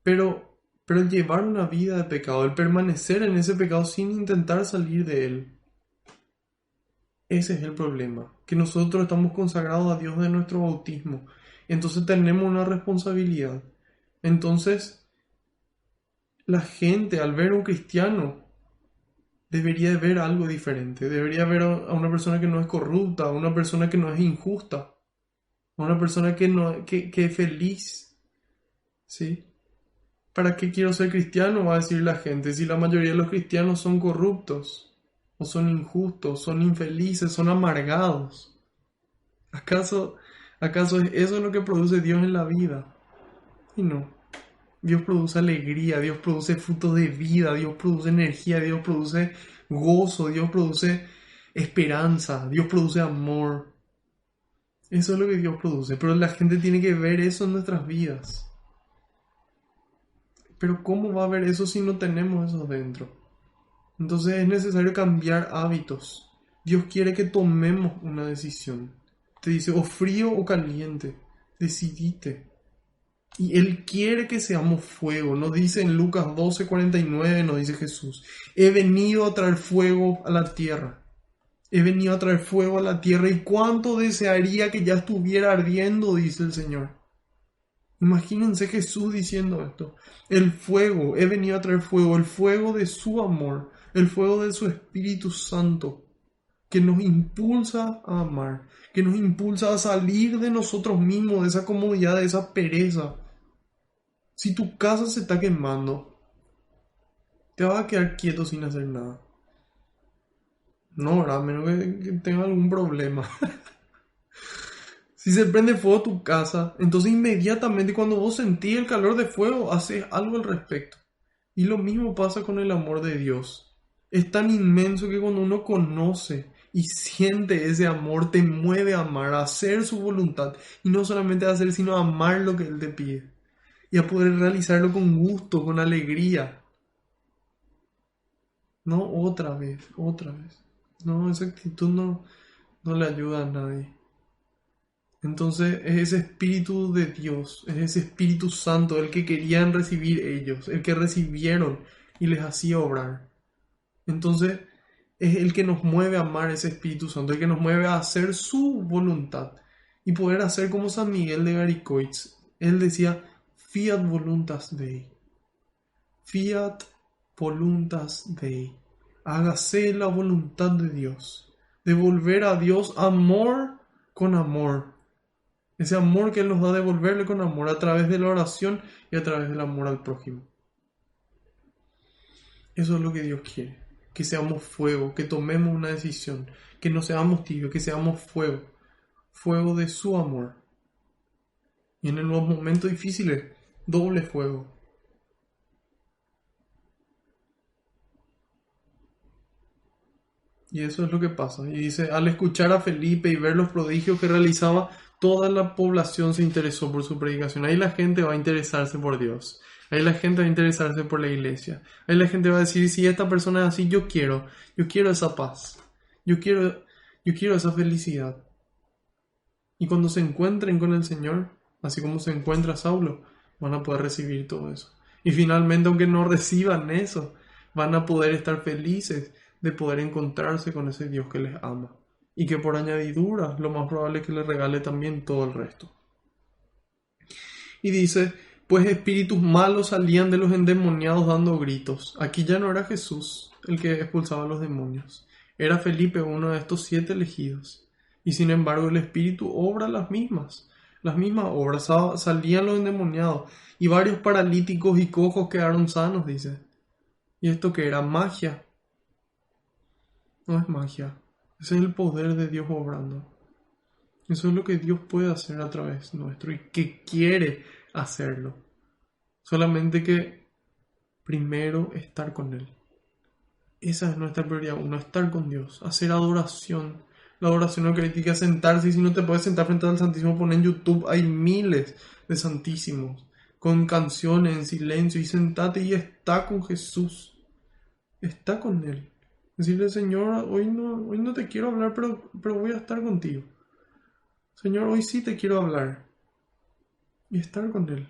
pero el llevar una vida de pecado, el permanecer en ese pecado sin intentar salir de él, ese es el problema, que nosotros estamos consagrados a Dios de nuestro bautismo, entonces tenemos una responsabilidad. Entonces la gente, al ver a un cristiano, debería de ver algo diferente. Debería ver a una persona que no es corrupta, a una persona que no es injusta, a una persona que es feliz. ¿Sí? ¿Para qué quiero ser cristiano? Va a decir la gente, si la mayoría de los cristianos son corruptos, o son injustos, son infelices, son amargados. ¿Acaso es eso lo que produce Dios en la vida? Y no. Dios produce alegría, Dios produce frutos de vida, Dios produce energía, Dios produce gozo, Dios produce esperanza, Dios produce amor. Eso es lo que Dios produce, pero la gente tiene que ver eso en nuestras vidas. Pero ¿cómo va a ver eso si no tenemos eso dentro? Entonces es necesario cambiar hábitos. Dios quiere que tomemos una decisión. Te dice o frío o caliente, decidite. Y Él quiere que seamos fuego. Nos dice en Lucas 12:49, nos dice Jesús: he venido a traer fuego a la tierra. He venido a traer fuego a la tierra y cuánto desearía que ya estuviera ardiendo, dice el Señor. Imagínense Jesús diciendo esto. El fuego, he venido a traer fuego, el fuego de su amor, el fuego de su Espíritu Santo, que nos impulsa a amar, que nos impulsa a salir de nosotros mismos, de esa comodidad, de esa pereza. Si tu casa se está quemando, te vas a quedar quieto sin hacer nada. No, ¿verdad? A menos que tenga algún problema. Si se prende fuego tu casa, entonces inmediatamente cuando vos sentís el calor de fuego, haces algo al respecto. Y lo mismo pasa con el amor de Dios. Es tan inmenso que cuando uno conoce y siente ese amor, te mueve a amar, a hacer su voluntad. Y no solamente a hacer, sino a amar lo que Él te pide. Y a poder realizarlo con gusto, con alegría. No otra vez, otra vez. No, esa actitud no le ayuda a nadie. Entonces es ese Espíritu de Dios, es ese Espíritu Santo el que querían recibir ellos, el que recibieron y les hacía obrar. Entonces es el que nos mueve a amar ese Espíritu Santo, el que nos mueve a hacer su voluntad y poder hacer como San Miguel de Garicoitz. Él decía, fiat voluntas Dei, fiat voluntas Dei, hágase la voluntad de Dios, devolver a Dios amor con amor. Ese amor que Él nos da, devolverle con amor a través de la oración y a través del amor al prójimo. Eso es lo que Dios quiere. Que seamos fuego, que tomemos una decisión, que no seamos tibios, que seamos fuego. Fuego de su amor. Y en los momentos difíciles, doble fuego. Y eso es lo que pasa. Y dice, al escuchar a Felipe y ver los prodigios que realizaba, toda la población se interesó por su predicación. Ahí la gente va a interesarse por Dios. Ahí la gente va a interesarse por la iglesia. Ahí la gente va a decir, si esta persona es así, yo quiero esa paz. Yo quiero esa felicidad. Y cuando se encuentren con el Señor, así como se encuentra Saulo, van a poder recibir todo eso. Y finalmente, aunque no reciban eso, van a poder estar felices de poder encontrarse con ese Dios que les ama. Y que por añadidura, lo más probable es que les regale también todo el resto. Y dice, pues espíritus malos salían de los endemoniados dando gritos. Aquí ya no era Jesús el que expulsaba a los demonios. Era Felipe, uno de estos 7 elegidos. Y sin embargo el espíritu obra las mismas obras. Salían los endemoniados. Y varios paralíticos y cojos quedaron sanos, dice. ¿Y esto qué era? Magia. No es magia. Ese es el poder de Dios obrando. Eso es lo que Dios puede hacer a través nuestro y que quiere hacerlo. Solamente que primero estar con Él. Esa es nuestra prioridad uno, estar con Dios, hacer adoración. La adoración no critica sentarse, y si no te puedes sentar frente al Santísimo, pon en YouTube, hay miles de Santísimos, con canciones en silencio, y sentate y está con Jesús, está con Él. Decirle, Señor, hoy no te quiero hablar, pero voy a estar contigo. Señor, hoy sí te quiero hablar. Y estar con Él.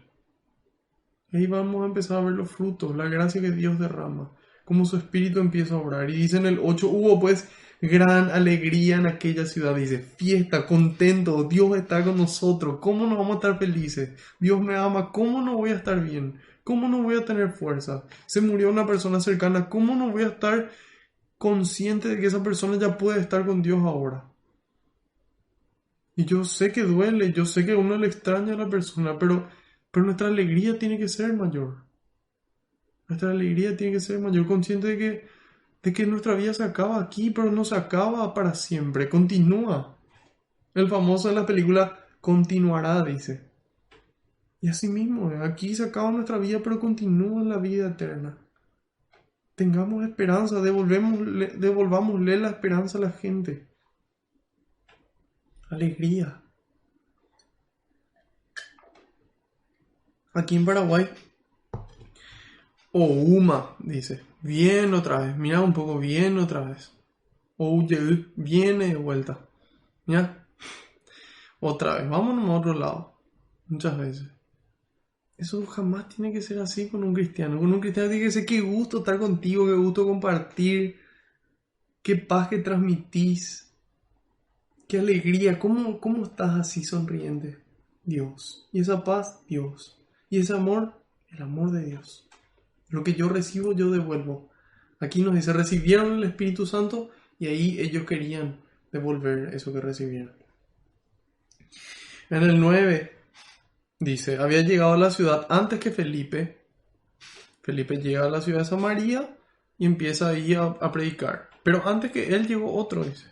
Y ahí vamos a empezar a ver los frutos, la gracia que Dios derrama, cómo su Espíritu empieza a obrar. Y dice en el 8, hubo pues gran alegría en aquella ciudad. Dice, fiesta, contento, Dios está con nosotros. ¿Cómo no vamos a estar felices? Dios me ama, ¿cómo no voy a estar bien? ¿Cómo no voy a tener fuerza? Se murió una persona cercana, ¿cómo no voy a estar consciente de que esa persona ya puede estar con Dios ahora? Y yo sé que duele, yo sé que uno le extraña a la persona, pero nuestra alegría tiene que ser mayor. Nuestra alegría tiene que ser mayor, consciente de que nuestra vida se acaba aquí, pero no se acaba para siempre, continúa. El famoso en la película continuará, dice. Y así mismo, aquí se acaba nuestra vida, pero continúa en la vida eterna. Tengamos esperanza, devolvámosle la esperanza a la gente. Alegría. Aquí en Paraguay, Ouma, dice, viene otra vez, mira un poco, viene otra vez. Ouye, viene de vuelta. Mira, otra vez, vámonos a otro lado. Muchas veces. Eso jamás tiene que ser así con un cristiano. Con un cristiano tiene que ser qué gusto estar contigo, qué gusto compartir, qué paz que transmitís, qué alegría, cómo estás así sonriente, Dios. Y esa paz, Dios. Y ese amor, el amor de Dios. Lo que yo recibo, yo devuelvo. Aquí nos dice, recibieron el Espíritu Santo y ahí ellos querían devolver eso que recibieron. En el 9 dice, había llegado a la ciudad antes que Felipe. Felipe llega a la ciudad de Samaria y empieza ahí a predicar. Pero antes que él llegó otro, dice.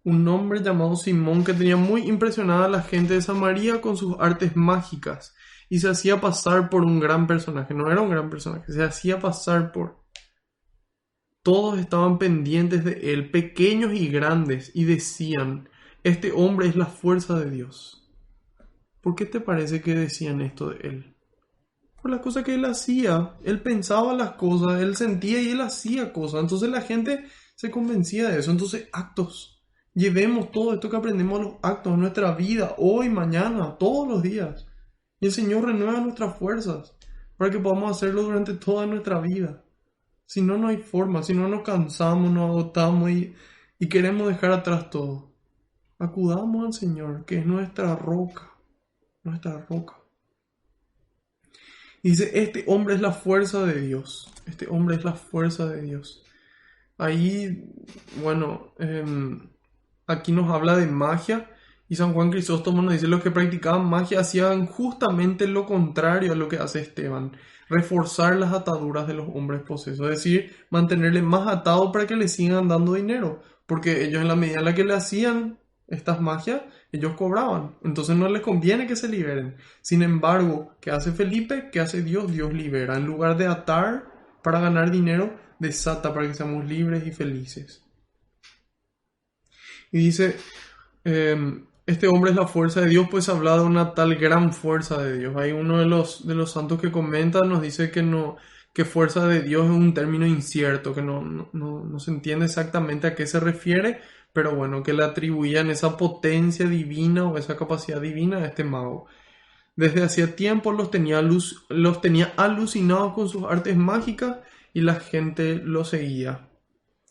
Un hombre llamado Simón que tenía muy impresionada a la gente de Samaria con sus artes mágicas y se hacía pasar por un gran personaje. No era un gran personaje, se hacía pasar por... Todos estaban pendientes de él, pequeños y grandes, y decían, este hombre es la fuerza de Dios. ¿Por qué te parece que decían esto de él? Por las cosas que él hacía. Él pensaba las cosas, él sentía y él hacía cosas. Entonces la gente se convencía de eso. Entonces, actos. Llevemos todo esto que aprendemos a los actos en nuestra vida, hoy, mañana, todos los días. Y el Señor renueva nuestras fuerzas para que podamos hacerlo durante toda nuestra vida. Si no, no hay forma. Si no, nos cansamos, nos agotamos y queremos dejar atrás todo. Acudamos al Señor, que es nuestra roca. Nuestra roca. Y dice, este hombre es la fuerza de Dios. Este hombre es la fuerza de Dios. Ahí, bueno, aquí nos habla de magia. Y San Juan Crisóstomo nos dice, los que practicaban magia hacían justamente lo contrario a lo que hace Esteban. Reforzar las ataduras de los hombres posesos. Es decir, mantenerle más atado para que le sigan dando dinero. Porque ellos en la medida en la que le hacían estas magias, ellos cobraban. Entonces no les conviene que se liberen. Sin embargo, ¿qué hace Felipe? ¿Qué hace Dios? Dios libera. En lugar de atar para ganar dinero, desata para que seamos libres y felices. Y dice, este hombre es la fuerza de Dios, pues habla de una tal gran fuerza de Dios. Hay uno de los santos que comenta, nos dice que fuerza de Dios es un término incierto, que no se entiende exactamente a qué se refiere, pero bueno, que le atribuían esa potencia divina o esa capacidad divina a este mago. Desde hacía tiempo los tenía alucinados con sus artes mágicas y la gente lo seguía.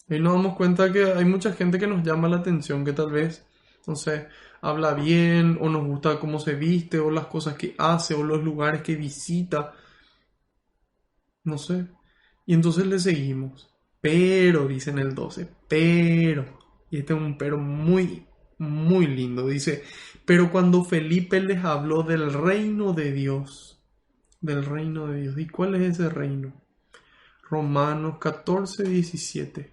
Y nos damos cuenta que hay mucha gente que nos llama la atención, que tal vez, no sé, habla bien o nos gusta cómo se viste o las cosas que hace o los lugares que visita, no sé. Y entonces le seguimos. Pero, dice en el 12, pero, y este es un pero muy, muy lindo, dice, pero cuando Felipe les habló del reino de Dios, ¿y cuál es ese reino? Romanos 14, 17.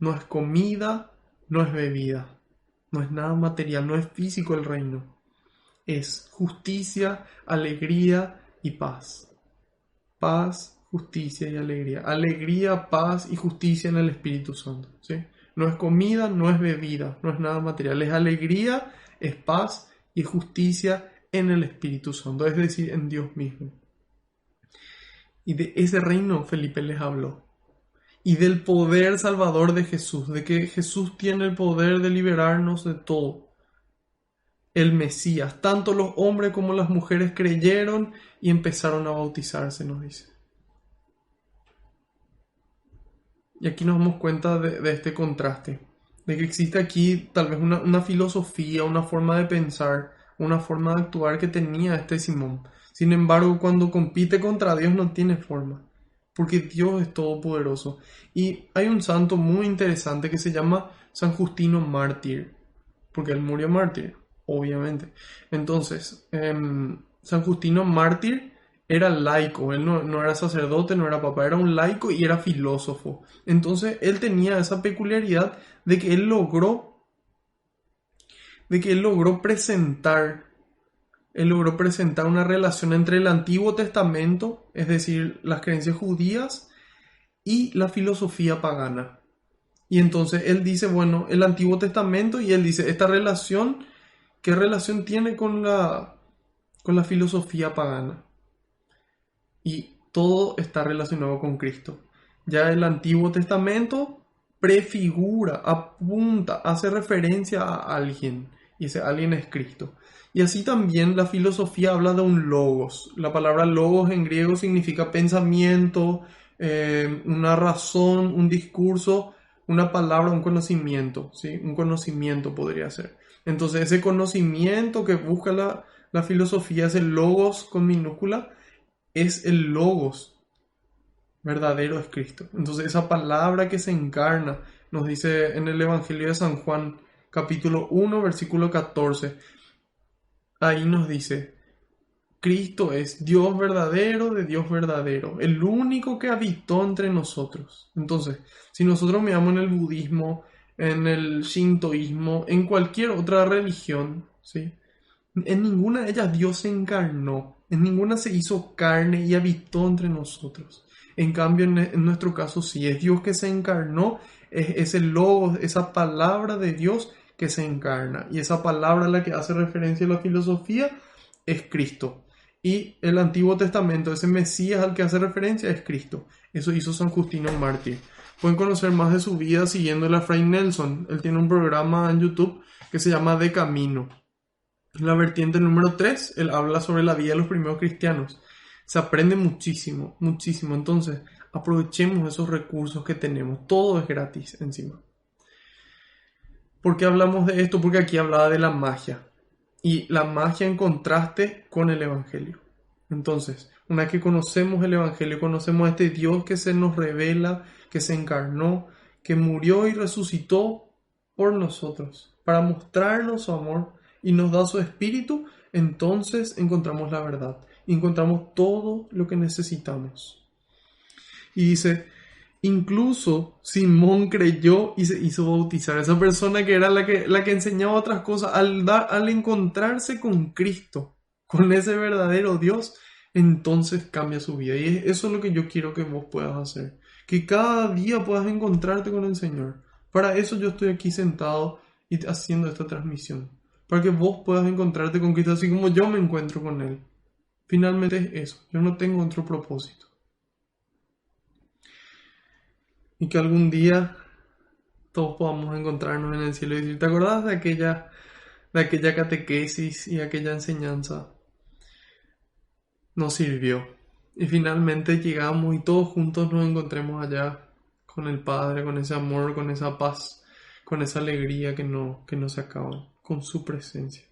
No es comida, no es bebida, no es nada material, no es físico el reino. Es justicia, alegría y paz. Paz, justicia y alegría. Alegría, paz y justicia en el Espíritu Santo, ¿sí? No es comida, no es bebida, no es nada material. Es alegría, es paz y justicia en el Espíritu Santo, es decir, en Dios mismo. Y de ese reino Felipe les habló. Y del poder salvador de Jesús, de que Jesús tiene el poder de liberarnos de todo. El Mesías, tanto los hombres como las mujeres creyeron y empezaron a bautizarse, nos dice. Y aquí nos damos cuenta de este contraste, de que existe aquí tal vez una filosofía, una forma de pensar, una forma de actuar que tenía este Simón. Sin embargo, cuando compite contra Dios no tiene forma, porque Dios es todopoderoso. Y hay un santo muy interesante que se llama San Justino Mártir, porque él murió mártir, obviamente. Entonces, San Justino Mártir era laico, él no era sacerdote, no era papa, era un laico y era filósofo. Entonces, él tenía esa peculiaridad de que él logró presentar una relación entre el Antiguo Testamento, es decir, las creencias judías, y la filosofía pagana. Y entonces él dice, bueno, el Antiguo Testamento, y él dice, esta relación, ¿qué relación tiene con la filosofía pagana? Y todo está relacionado con Cristo. Ya el Antiguo Testamento prefigura, apunta, hace referencia a alguien, y ese alguien es Cristo. Y así también la filosofía habla de un logos. La palabra logos en griego significa pensamiento, una razón, un discurso, una palabra, un conocimiento, ¿sí? Un conocimiento podría ser. Entonces ese conocimiento que busca la filosofía, ese logos con minúscula, es el logos verdadero, es Cristo. Entonces esa palabra que se encarna, nos dice en el Evangelio de San Juan, capítulo 1, versículo 14, ahí nos dice: Cristo es Dios verdadero de Dios verdadero, el único que habitó entre nosotros. Entonces, si nosotros miramos en el budismo, en el shintoísmo, en cualquier otra religión, ¿sí? En ninguna de ellas Dios se encarnó, en ninguna se hizo carne y habitó entre nosotros. En cambio, en nuestro caso sí, es Dios que se encarnó, es el Logos, esa palabra de Dios que se encarna. Y esa palabra a la que hace referencia la filosofía es Cristo. Y el Antiguo Testamento, ese Mesías al que hace referencia es Cristo. Eso hizo San Justino Mártir. Pueden conocer más de su vida siguiendo a Fray Nelson. Él tiene un programa en YouTube que se llama De Camino. En la vertiente número 3, él habla sobre la vida de los primeros cristianos. Se aprende muchísimo, muchísimo. Entonces, aprovechemos esos recursos que tenemos. Todo es gratis encima. ¿Por qué hablamos de esto? Porque aquí hablaba de la magia. Y la magia en contraste con el Evangelio. Entonces, una vez que conocemos el Evangelio, conocemos a este Dios que se nos revela, que se encarnó, que murió y resucitó por nosotros, para mostrarnos su amor y nos da su espíritu, entonces encontramos la verdad. Encontramos todo lo que necesitamos. Y dice: incluso Simón creyó y se hizo bautizar. Esa persona que era la que enseñaba otras cosas, al encontrarse con Cristo, con ese verdadero Dios, entonces cambia su vida. Y eso es lo que yo quiero que vos puedas hacer. Que cada día puedas encontrarte con el Señor. Para eso yo estoy aquí sentado y haciendo esta transmisión. Para que vos puedas encontrarte con Cristo así como yo me encuentro con Él. Finalmente es eso. Yo no tengo otro propósito. Y que algún día todos podamos encontrarnos en el cielo y decir: ¿te acordás de aquella catequesis y aquella enseñanza? Nos sirvió. Y finalmente llegamos y todos juntos nos encontremos allá con el Padre, con ese amor, con esa paz, con esa alegría que no se acaba, con su presencia.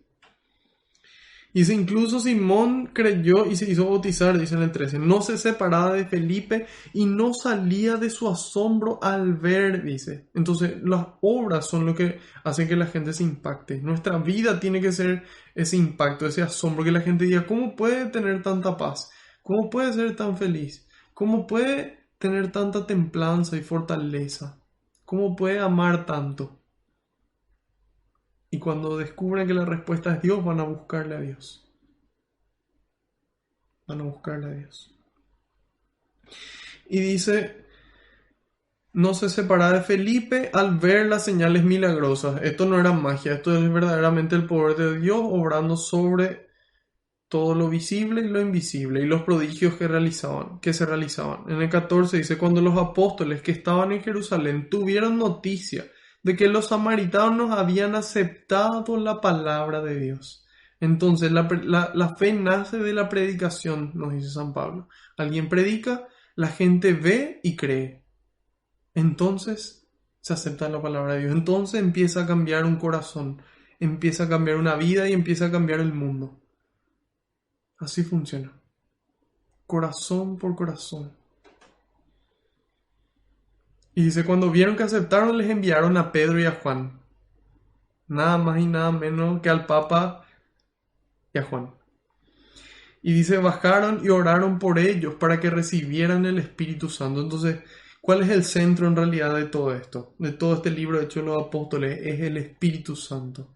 Y dice: incluso Simón creyó y se hizo bautizar, dice en el 13. No se separaba de Felipe y no salía de su asombro al ver, dice. Entonces las obras son lo que hacen que la gente se impacte. Nuestra vida tiene que ser ese impacto, ese asombro, que la gente diga: ¿cómo puede tener tanta paz? ¿Cómo puede ser tan feliz? ¿Cómo puede tener tanta templanza y fortaleza? ¿Cómo puede amar tanto? Y cuando descubren que la respuesta es Dios, van a buscarle a Dios. Van a buscarle a Dios. Y dice: no se separaba de Felipe al ver las señales milagrosas. Esto no era magia, esto es verdaderamente el poder de Dios obrando sobre todo lo visible y lo invisible, y los prodigios que se realizaban. En el 14 dice: cuando los apóstoles que estaban en Jerusalén tuvieron noticia de que los samaritanos habían aceptado la palabra de Dios. Entonces la fe nace de la predicación, nos dice San Pablo. Alguien predica, la gente ve y cree. Entonces se acepta la palabra de Dios. Entonces empieza a cambiar un corazón, empieza a cambiar una vida y empieza a cambiar el mundo. Así funciona. Corazón por corazón. Y dice: cuando vieron que aceptaron, les enviaron a Pedro y a Juan. Nada más y nada menos que al Papa y a Juan. Y dice: bajaron y oraron por ellos para que recibieran el Espíritu Santo. Entonces, ¿cuál es el centro en realidad de todo esto? De todo este libro de Hechos de los Apóstoles, es el Espíritu Santo.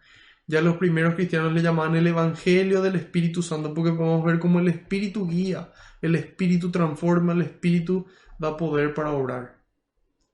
Ya los primeros cristianos le llamaban el Evangelio del Espíritu Santo, porque podemos ver cómo el Espíritu guía, el Espíritu transforma, el Espíritu da poder para obrar.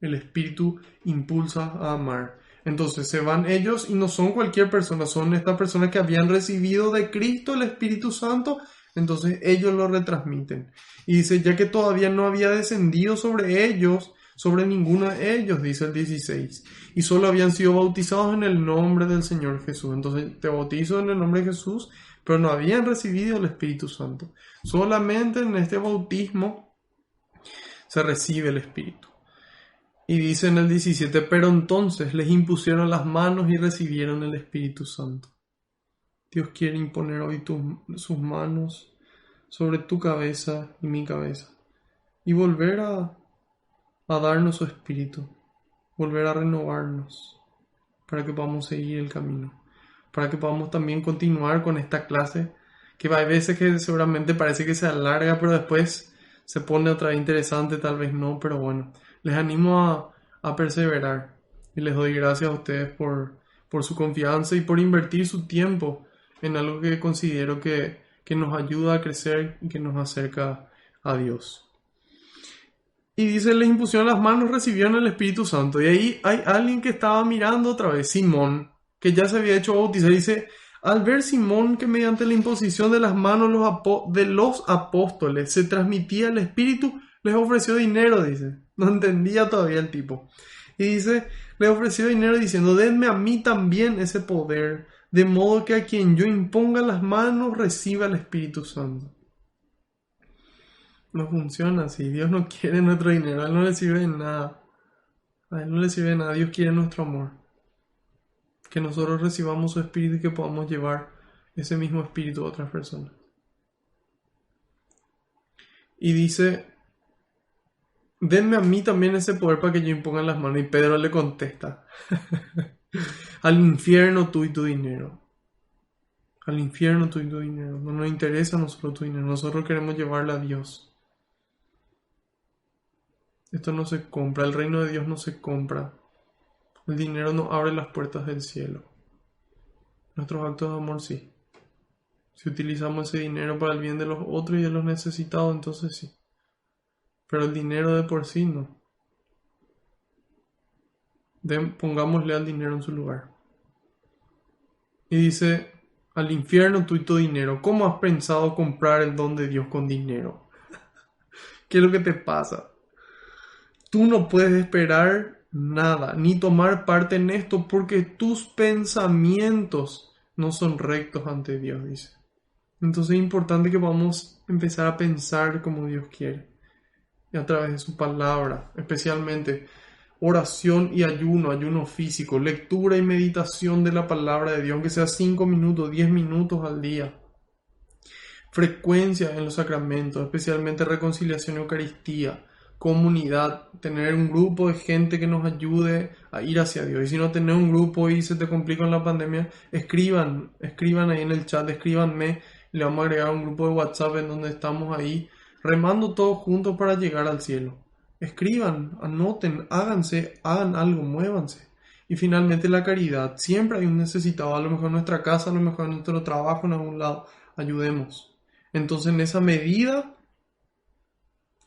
El Espíritu impulsa a amar. Entonces se van ellos y no son cualquier persona, son estas personas que habían recibido de Cristo el Espíritu Santo, entonces ellos lo retransmiten. Y dice: ya que todavía no había descendido sobre ellos, sobre ninguno de ellos, dice el 16, y solo habían sido bautizados en el nombre del Señor Jesús. Entonces te bautizo en el nombre de Jesús, pero no habían recibido el Espíritu Santo. Solamente en este bautismo se recibe el Espíritu. Y dice en el 17, pero entonces les impusieron las manos y recibieron el Espíritu Santo. Dios quiere imponer hoy sus manos sobre tu cabeza y mi cabeza y volver a darnos su Espíritu, volver a renovarnos para que podamos seguir el camino, para que podamos también continuar con esta clase que hay veces que seguramente parece que se alarga, pero después se pone otra vez interesante, tal vez no, pero bueno, les animo a perseverar y les doy gracias a ustedes por su confianza y por invertir su tiempo en algo que considero que nos ayuda a crecer y que nos acerca a Dios. Y dice, les impusieron las manos, recibieron el Espíritu Santo. Y ahí hay alguien que estaba mirando otra vez, Simón, que ya se había hecho bautizar. Dice, al ver Simón que mediante la imposición de las manos de los apóstoles se transmitía el Espíritu, les ofreció dinero, dice. No entendía todavía el tipo. Y dice, les ofreció dinero diciendo, denme a mí también ese poder, de modo que a quien yo imponga las manos reciba el Espíritu Santo. No funciona así. Dios no quiere nuestro dinero. A Él no le sirve de nada. A Él no le sirve de nada. Dios quiere nuestro amor. Que nosotros recibamos su espíritu y que podamos llevar ese mismo espíritu a otras personas. Y dice, denme a mí también ese poder para que yo imponga las manos. Y Pedro le contesta, al infierno tú y tu dinero. Al infierno tú y tu dinero. No nos interesa a nosotros tu dinero. Nosotros queremos llevarle a Dios. Esto no se compra, el reino de Dios no se compra. El dinero no abre las puertas del cielo. Nuestros actos de amor sí. Si utilizamos ese dinero para el bien de los otros y de los necesitados, entonces sí. Pero el dinero de por sí no. Pongámosle al dinero en su lugar. Y dice, al infierno tú y tu dinero. ¿Cómo has pensado comprar el don de Dios con dinero? ¿Qué es lo que te pasa? Tú no puedes esperar nada, ni tomar parte en esto, porque tus pensamientos no son rectos ante Dios, dice. Entonces es importante que vamos a empezar a pensar como Dios quiere, y a través de su palabra, especialmente oración y ayuno físico, lectura y meditación de la palabra de Dios, aunque sea 5 minutos, 10 minutos al día. Frecuencia en los sacramentos, especialmente reconciliación y Eucaristía. Comunidad, tener un grupo de gente que nos ayude a ir hacia Dios. Y si no tenés un grupo y se te complica en la pandemia, escriban ahí en el chat, escríbanme, le vamos a agregar un grupo de WhatsApp en donde estamos ahí remando todos juntos para llegar al cielo. Escriban, anoten, hagan algo, muévanse. Y finalmente la caridad, siempre hay un necesitado, a lo mejor en nuestra casa, a lo mejor en nuestro trabajo, en algún lado, ayudemos. Entonces en esa medida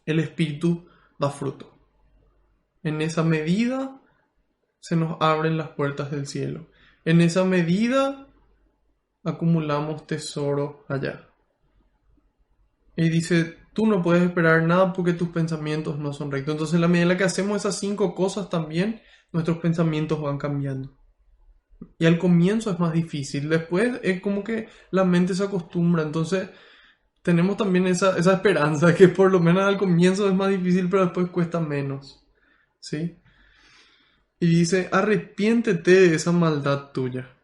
el Espíritu da fruto. En esa medida se nos abren las puertas del cielo. En esa medida acumulamos tesoro allá. Y dice, tú no puedes esperar nada porque tus pensamientos no son rectos. Entonces en la medida en la que hacemos esas 5 cosas también, nuestros pensamientos van cambiando. Y al comienzo es más difícil. Después es como que la mente se acostumbra. Entonces tenemos también esa esperanza que por lo menos al comienzo es más difícil, pero después cuesta menos. ¿Sí? Y dice, arrepiéntete de esa maldad tuya.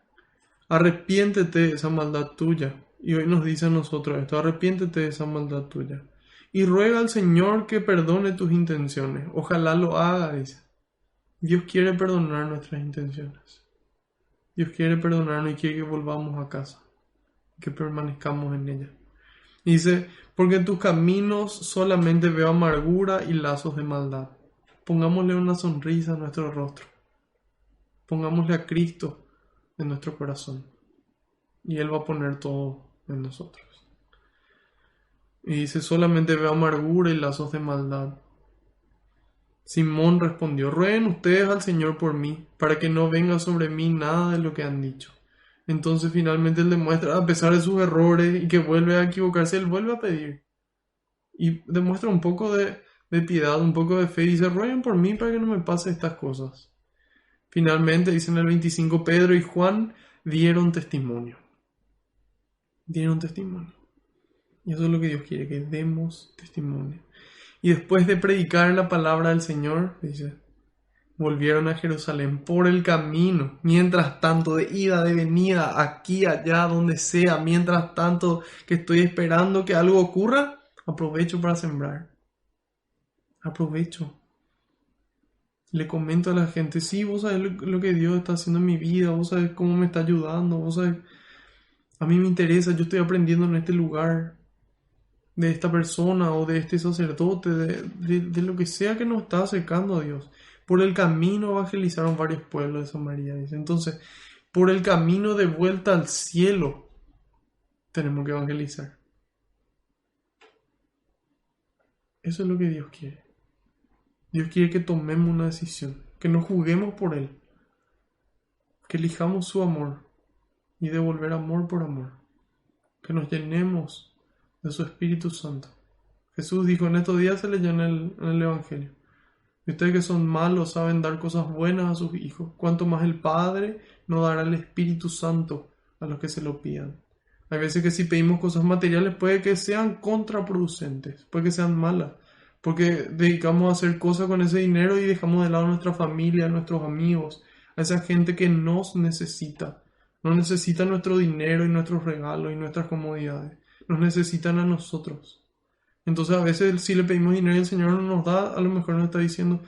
Arrepiéntete de esa maldad tuya. Y hoy nos dice a nosotros esto, arrepiéntete de esa maldad tuya. Y ruega al Señor que perdone tus intenciones. Ojalá lo haga, dice. Dios quiere perdonar nuestras intenciones. Dios quiere perdonarnos y quiere que volvamos a casa. Que permanezcamos en ella. Dice, porque en tus caminos solamente veo amargura y lazos de maldad. Pongámosle una sonrisa a nuestro rostro. Pongámosle a Cristo en nuestro corazón. Y Él va a poner todo en nosotros. Y dice, solamente veo amargura y lazos de maldad. Simón respondió, rueguen ustedes al Señor por mí, para que no venga sobre mí nada de lo que han dicho. Entonces finalmente él demuestra, a pesar de sus errores y que vuelve a equivocarse, él vuelve a pedir. Y demuestra un poco de piedad, un poco de fe, y dice, rueguen por mí para que no me pase estas cosas. Finalmente, dice en el 25, Pedro y Juan dieron testimonio. Dieron testimonio. Y eso es lo que Dios quiere, que demos testimonio. Y después de predicar la palabra del Señor, dice, volvieron a Jerusalén por el camino. Mientras tanto, de ida, de venida, aquí, allá, donde sea. Mientras tanto que estoy esperando que algo ocurra, aprovecho para sembrar. Aprovecho. Le comento a la gente, sí, vos sabés lo que Dios está haciendo en mi vida, vos sabés cómo me está ayudando, vos sabés, a mí me interesa, yo estoy aprendiendo en este lugar, de esta persona o de este sacerdote, de lo que sea que nos está acercando a Dios. Por el camino evangelizaron varios pueblos de Samaria, dice. Entonces, por el camino de vuelta al cielo, tenemos que evangelizar. Eso es lo que Dios quiere. Dios quiere que tomemos una decisión, que no juguemos por Él, que elijamos su amor y devolver amor por amor, que nos llenemos de su Espíritu Santo. Jesús dijo, en estos días se le llena en el Evangelio. Y ustedes que son malos saben dar cosas buenas a sus hijos, cuanto más el Padre nos dará el Espíritu Santo a los que se lo pidan. Hay veces que si pedimos cosas materiales puede que sean contraproducentes, puede que sean malas, porque dedicamos a hacer cosas con ese dinero y dejamos de lado a nuestra familia, a nuestros amigos, a esa gente que nos necesita. No necesita nuestro dinero y nuestros regalos y nuestras comodidades, nos necesitan a nosotros. Entonces a veces si le pedimos dinero y el Señor no nos da, a lo mejor nos está diciendo,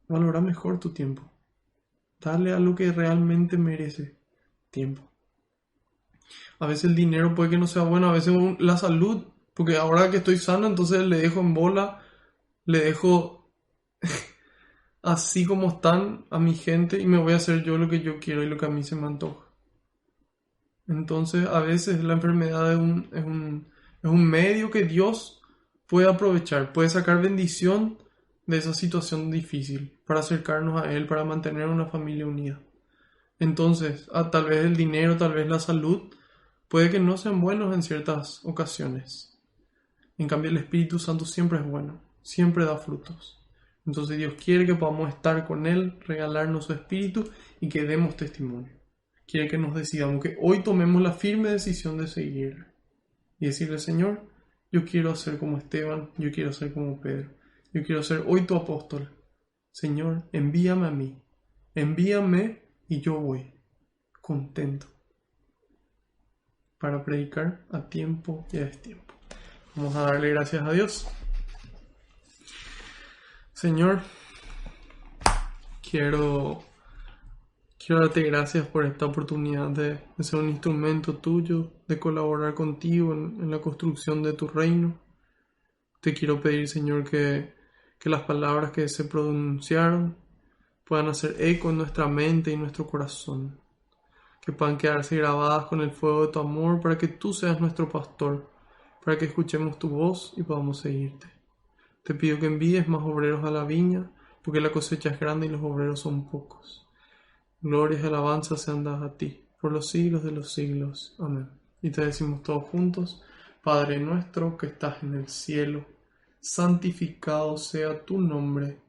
valora mejor tu tiempo. Dale a lo que realmente merece tiempo. A veces el dinero puede que no sea bueno, a veces la salud, porque ahora que estoy sano, entonces le dejo en bola, le dejo así como están a mi gente y me voy a hacer yo lo que yo quiero y lo que a mí se me antoja. Entonces a veces la enfermedad es un medio que Dios puede aprovechar, puede sacar bendición de esa situación difícil para acercarnos a Él, para mantener una familia unida. Entonces, tal vez el dinero, tal vez la salud, puede que no sean buenos en ciertas ocasiones. En cambio, el Espíritu Santo siempre es bueno, siempre da frutos. Entonces Dios quiere que podamos estar con Él, regalarnos su Espíritu y que demos testimonio. Quiere que nos decidamos, que hoy tomemos la firme decisión de seguir y decirle, Señor, yo quiero ser como Esteban, yo quiero ser como Pedro, yo quiero ser hoy tu apóstol. Señor, envíame a mí, envíame y yo voy, contento, para predicar a tiempo y a destiempo. Vamos a darle gracias a Dios. Señor, quiero darte gracias por esta oportunidad de ser un instrumento tuyo, de colaborar contigo en la construcción de tu reino. Te quiero pedir, Señor, que las palabras que se pronunciaron puedan hacer eco en nuestra mente y nuestro corazón, que puedan quedarse grabadas con el fuego de tu amor para que tú seas nuestro pastor, para que escuchemos tu voz y podamos seguirte. Te pido que envíes más obreros a la viña, porque la cosecha es grande y los obreros son pocos. Glorias y alabanzas sean dadas a ti, por los siglos de los siglos. Amén. Y te decimos todos juntos, Padre nuestro que estás en el cielo, santificado sea tu nombre.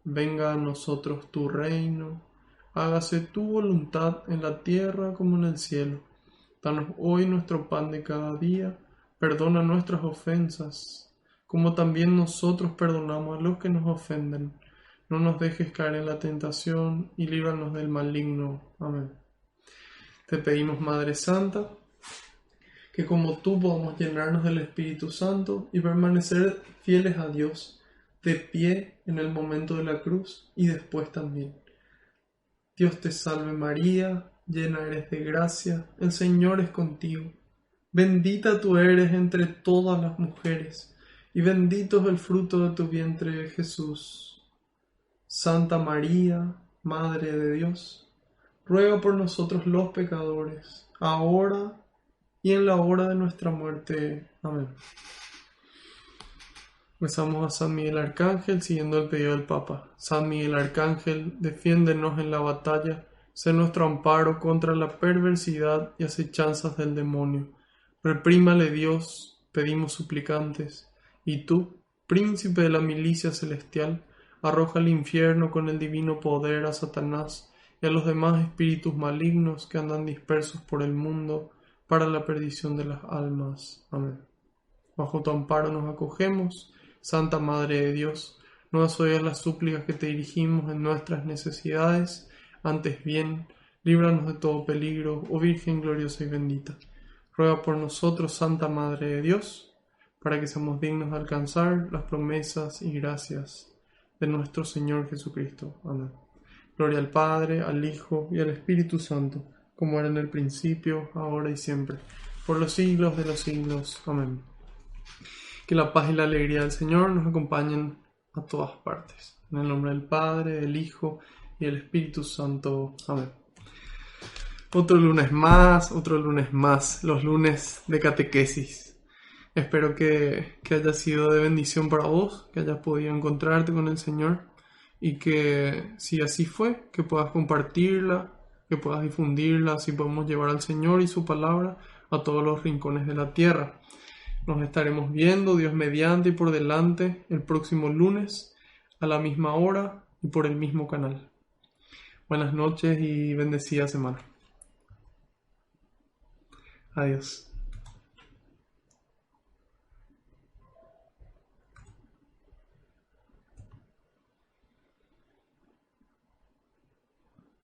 Venga a nosotros tu reino, hágase tu voluntad en la tierra como en el cielo. Danos hoy nuestro pan de cada día, perdona nuestras ofensas, como también nosotros perdonamos a los que nos ofenden. No nos dejes caer en la tentación y líbranos del maligno. Amén. Te pedimos, Madre Santa, que como tú podamos llenarnos del Espíritu Santo y permanecer fieles a Dios, de pie en el momento de la cruz y después también. Dios te salve María, llena eres de gracia, el Señor es contigo. Bendita tú eres entre todas las mujeres, y bendito es el fruto de tu vientre, Jesús. Santa María, Madre de Dios, ruega por nosotros los pecadores, ahora y en la hora de nuestra muerte. Amén. Rezamos a San Miguel Arcángel siguiendo el pedido del Papa. San Miguel Arcángel, defiéndenos en la batalla, sé nuestro amparo contra la perversidad y acechanzas del demonio. Reprímale Dios, pedimos suplicantes, y tú, príncipe de la milicia celestial, arroja al infierno con el divino poder a Satanás y a los demás espíritus malignos que andan dispersos por el mundo para la perdición de las almas. Amén. Bajo tu amparo nos acogemos, Santa Madre de Dios, no desoigas las súplicas que te dirigimos en nuestras necesidades, antes bien, líbranos de todo peligro, oh Virgen gloriosa y bendita. Ruega por nosotros, Santa Madre de Dios, para que seamos dignos de alcanzar las promesas y gracias de nuestro Señor Jesucristo. Amén. Gloria al Padre, al Hijo y al Espíritu Santo, como era en el principio, ahora y siempre, por los siglos de los siglos. Amén. Que la paz y la alegría del Señor nos acompañen a todas partes. En el nombre del Padre, del Hijo y del Espíritu Santo. Amén. Otro lunes más, los lunes de catequesis. Espero que haya sido de bendición para vos, que hayas podido encontrarte con el Señor y que si así fue, que puedas compartirla, que puedas difundirla, así podemos llevar al Señor y su palabra a todos los rincones de la tierra. Nos estaremos viendo, Dios mediante y por delante, el próximo lunes a la misma hora y por el mismo canal. Buenas noches y bendecida semana. Adiós.